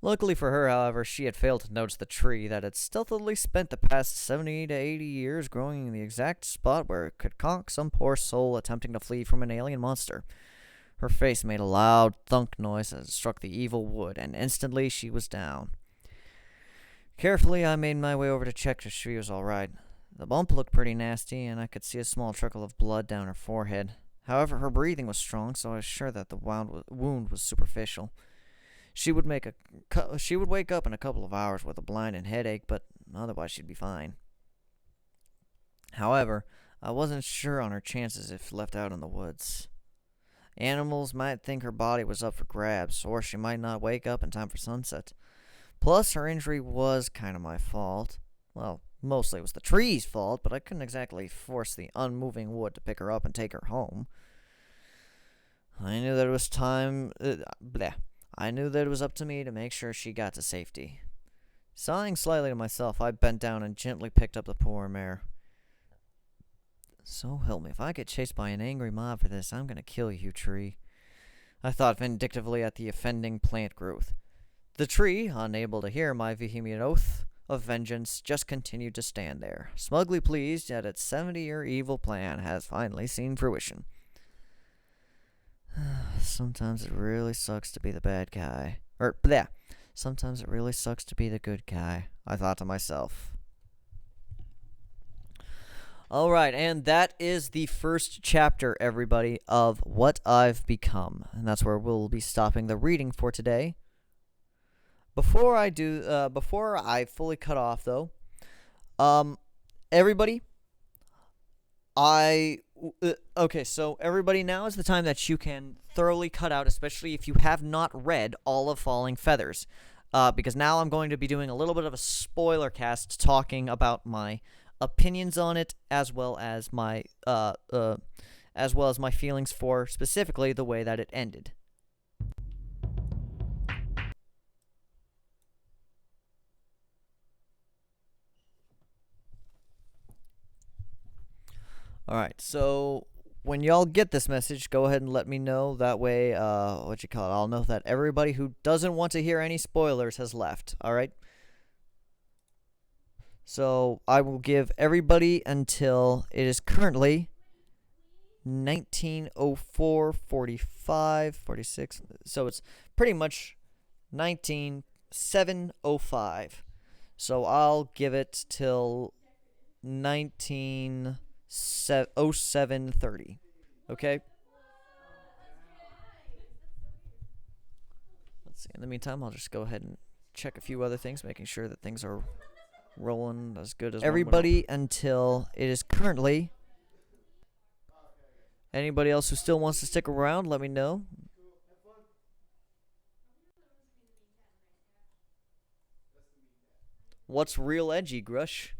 Luckily for her, however, she had failed to notice the tree that had stealthily spent the past 70 to 80 years growing in the exact spot where it could conk some poor soul attempting to flee from an alien monster. Her face made a loud thunk noise as it struck the evil wood, and instantly she was down. Carefully, I made my way over to check if she was all right. The bump looked pretty nasty, and I could see a small trickle of blood down her forehead. However, her breathing was strong, so I was sure that the wound was superficial. She would wake up in a couple of hours with a blinding headache, but otherwise she'd be fine. However, I wasn't sure on her chances if left out in the woods. Animals might think her body was up for grabs, or she might not wake up in time for sunset. Plus, her injury was kind of my fault. Well, mostly it was the tree's fault, but I couldn't exactly force the unmoving wood to pick her up and take her home. I knew that it was up to me to make sure she got to safety. Sighing slightly to myself, I bent down and gently picked up the poor mare. So help me, if I get chased by an angry mob for this, I'm gonna kill you, tree. I thought vindictively at the offending plant growth. The tree, unable to hear my vehement oath of vengeance, just continued to stand there, smugly pleased that its 70-year evil plan has finally seen fruition. Sometimes it really sucks to be the bad guy. Sometimes it really sucks to be the good guy, I thought to myself. Alright, and that is the first chapter, everybody, of What I've Become. And that's where we'll be stopping the reading for today. Before I fully cut off, though, everybody, so everybody, now is the time that you can thoroughly cut out, especially if you have not read all of Falling Feathers, because now I'm going to be doing a little bit of a spoiler cast talking about my opinions on it, as well as my feelings for specifically the way that it ended. Alright, so when y'all get this message, go ahead and let me know. That way, I'll know that everybody who doesn't want to hear any spoilers has left. Alright? So I will give everybody until it is currently 1904, 45, 46. So it's pretty much 19705. So I'll give it till 190730. Okay? Let's see. In the meantime, I'll just go ahead and check a few other things, making sure that things are rolling as good as everybody until it is currently. Anybody else who still wants to stick around, let me know. What's real edgy, Grush?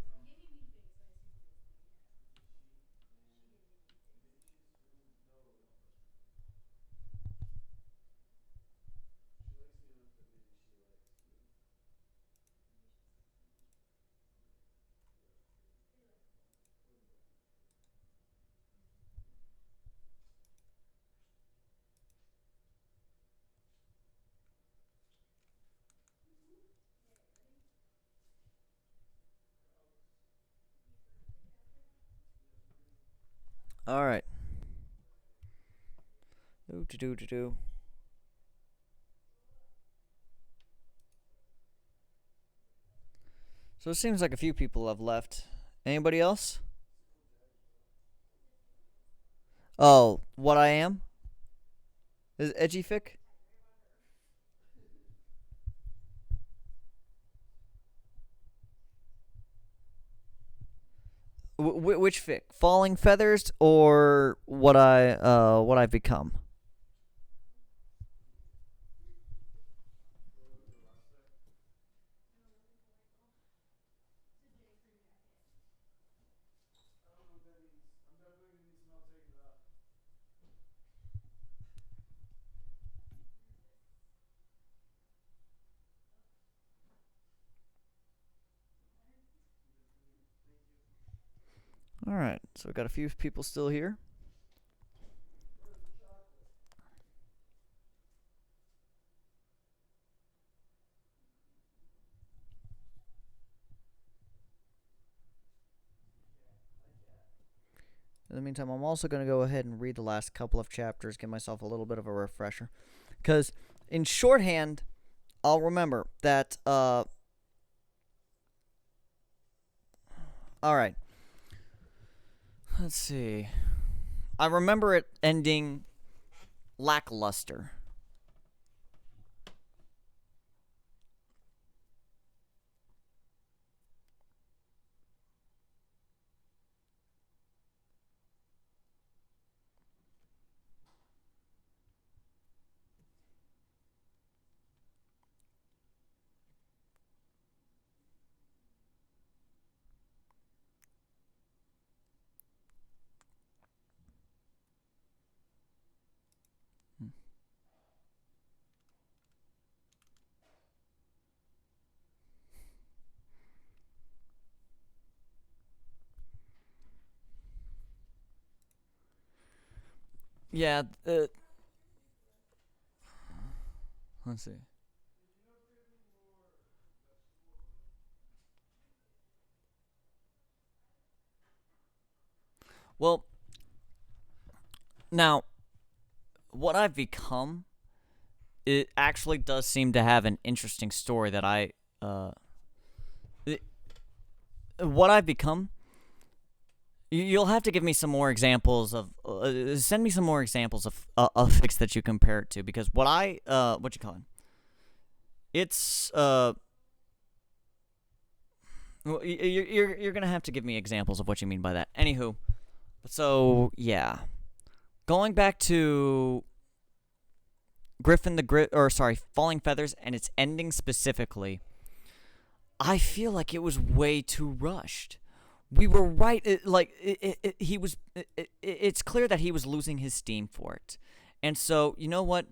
All right. Do. So it seems like a few people have left. Anybody else? Oh, what I am? Is edgy fic? Which fic? Falling feathers or what I've become? All right. So we got a few people still here. In the meantime, I'm also going to go ahead and read the last couple of chapters, give myself a little bit of a refresher. Because in shorthand, I'll remember that, alright. Let's see. I remember it ending lackluster. Yeah, let's see. Well, now, what I've become, it actually does seem to have an interesting story that what I've become, you'll have to give me some more examples of, send me some more examples of fics that you compare it to, because what you call it? It's, you're gonna have to give me examples of what you mean by that. Anywho, so, yeah. Going back to Falling Feathers and its ending specifically, I feel like it was way too rushed. We were right. It's clear that he was losing his steam for it, and so you know what?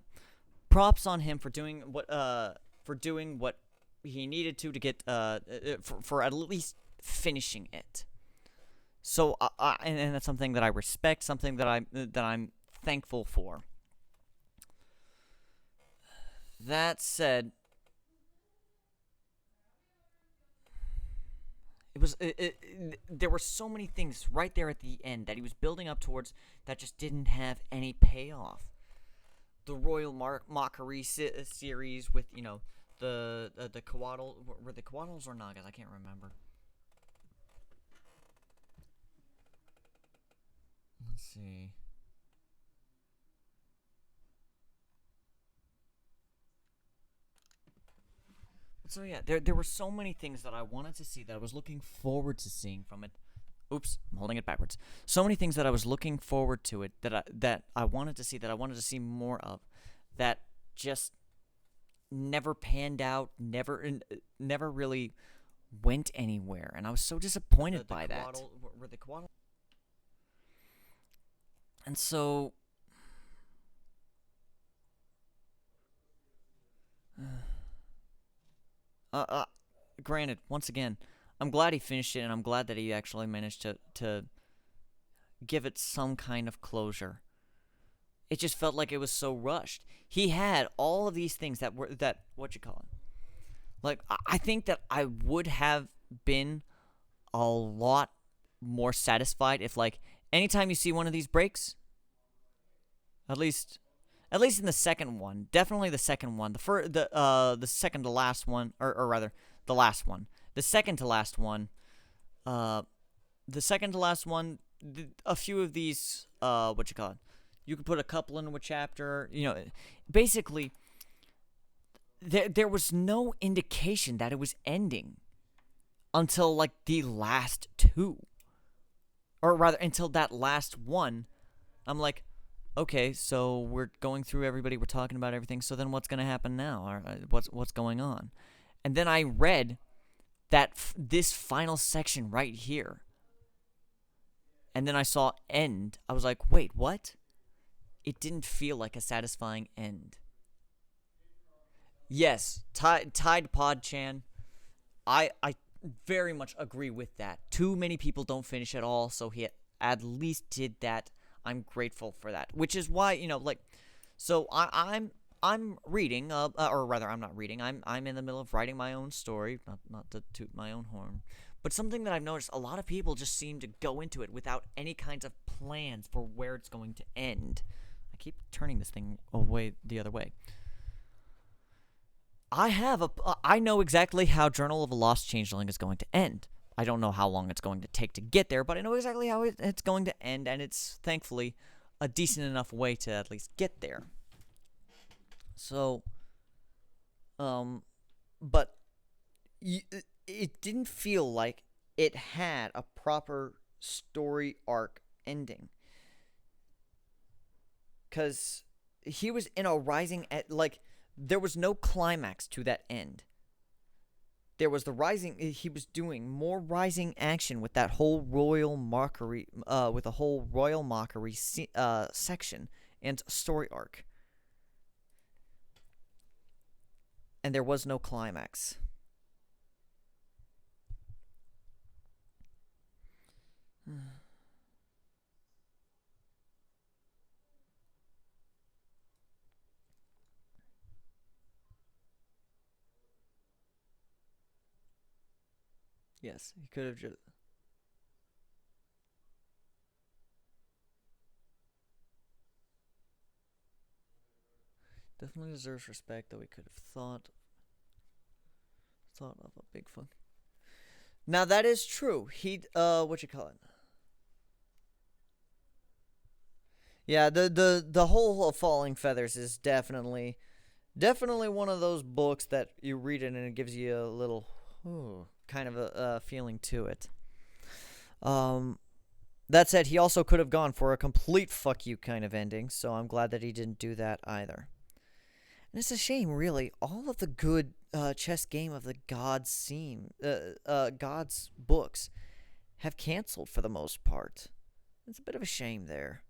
Props on him for doing what he needed to get for at least finishing it. So, and that's something that I respect, something that I'm thankful for. That said, there were so many things right there at the end that he was building up towards that just didn't have any payoff. The Royal Mockery series with, you know, the Coatl, were they Coatls or Nagas? I can't remember. Let's see. So yeah, there were so many things that I wanted to see, that I was looking forward to seeing from it. Oops, I'm holding it backwards. So many things that I was looking forward to it, that I wanted to see, that I wanted to see more of, that just never panned out, never really went anywhere, and I was so disappointed by that. Were the Coatl? And so, granted, once again, I'm glad he finished it, and I'm glad that he actually managed to give it some kind of closure. It just felt like it was so rushed. He had all of these things that what you call it? Like, I think that I would have been a lot more satisfied if, like, anytime you see one of these breaks, at least in the second one, definitely the second one, the second to last one, or rather the last one, the second to last one, a few of these, what you call it? You could put a couple into a chapter. You know, basically, there was no indication that it was ending until, like, the last two, or rather until that last one. I'm like, okay, so we're going through everybody, we're talking about everything, so then what's going to happen now? Or, what's going on? And then I read that this final section right here, and then I saw end. I was like, wait, what? It didn't feel like a satisfying end. Yes, Tide Pod Chan, I very much agree with that. Too many people don't finish at all, so he at least did that. I'm grateful for that, which is why, you know, like, so I'm reading, or rather, I'm not reading. I'm in the middle of writing my own story, not to toot my own horn, but something that I've noticed, a lot of people just seem to go into it without any kinds of plans for where it's going to end. I keep turning this thing away the other way. I know exactly how Journal of a Lost Changeling is going to end. I don't know how long it's going to take to get there, but I know exactly how it's going to end, and it's thankfully a decent enough way to at least get there. So, but it didn't feel like it had a proper story arc ending. Because he was in a rising, like, there was no climax to that end. There was the rising, he was doing more rising action with that whole royal mockery, section and story arc. And there was no climax. Yes, he could have just... Definitely deserves respect, though he could have thought of a big fun. Now that is true. He what you call it? Yeah, the whole Falling Feathers is definitely one of those books that you read it and it gives you a little kind of a feeling to it. That said, he also could have gone for a complete fuck you kind of ending, so I'm glad that he didn't do that either. And it's a shame, really. All of the good chess game of the Gods Gods books have canceled for the most part. It's a bit of a shame there.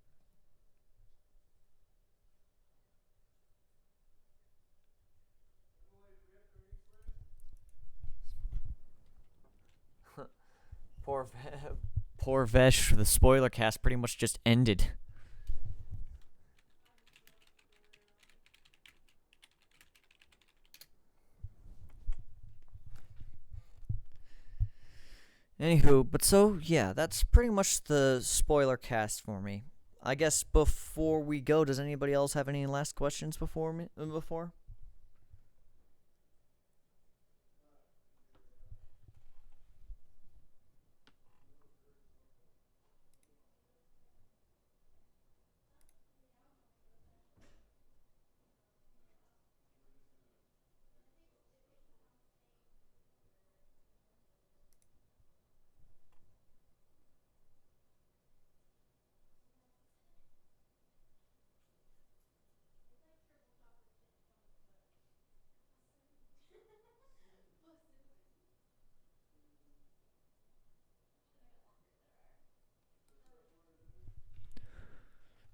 Poor Poor Vesh, the spoiler cast pretty much just ended. Anywho, but so, yeah, that's pretty much the spoiler cast for me. I guess before we go, does anybody else have any last questions before me? Before?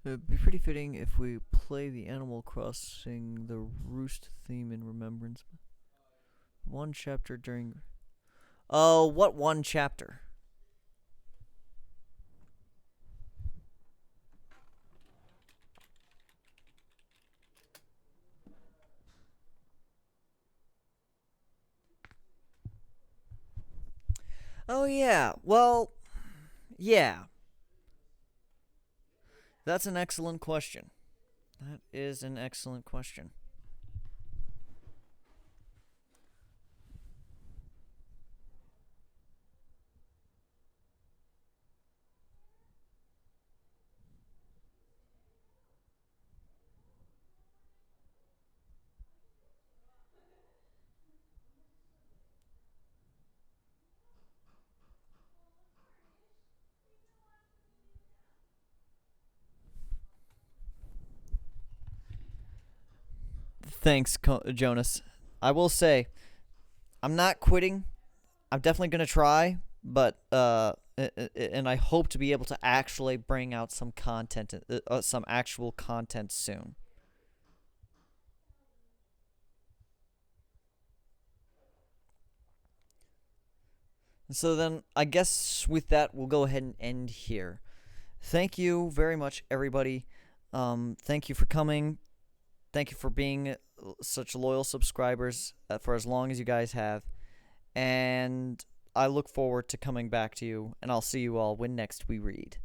It'd be pretty fitting if we play the Animal Crossing the Roost theme in remembrance. One chapter during. Oh, what one chapter? Oh, yeah. Well, yeah. That's an excellent question. That is an excellent question. Thanks, Jonas. I will say, I'm not quitting. I'm definitely gonna try, but and I hope to be able to actually bring out some content, some actual content soon. So then, I guess with that, we'll go ahead and end here. Thank you very much, everybody. Thank you for coming. Thank you for being such loyal subscribers for as long as you guys have. And I look forward to coming back to you, and I'll see you all when next we read.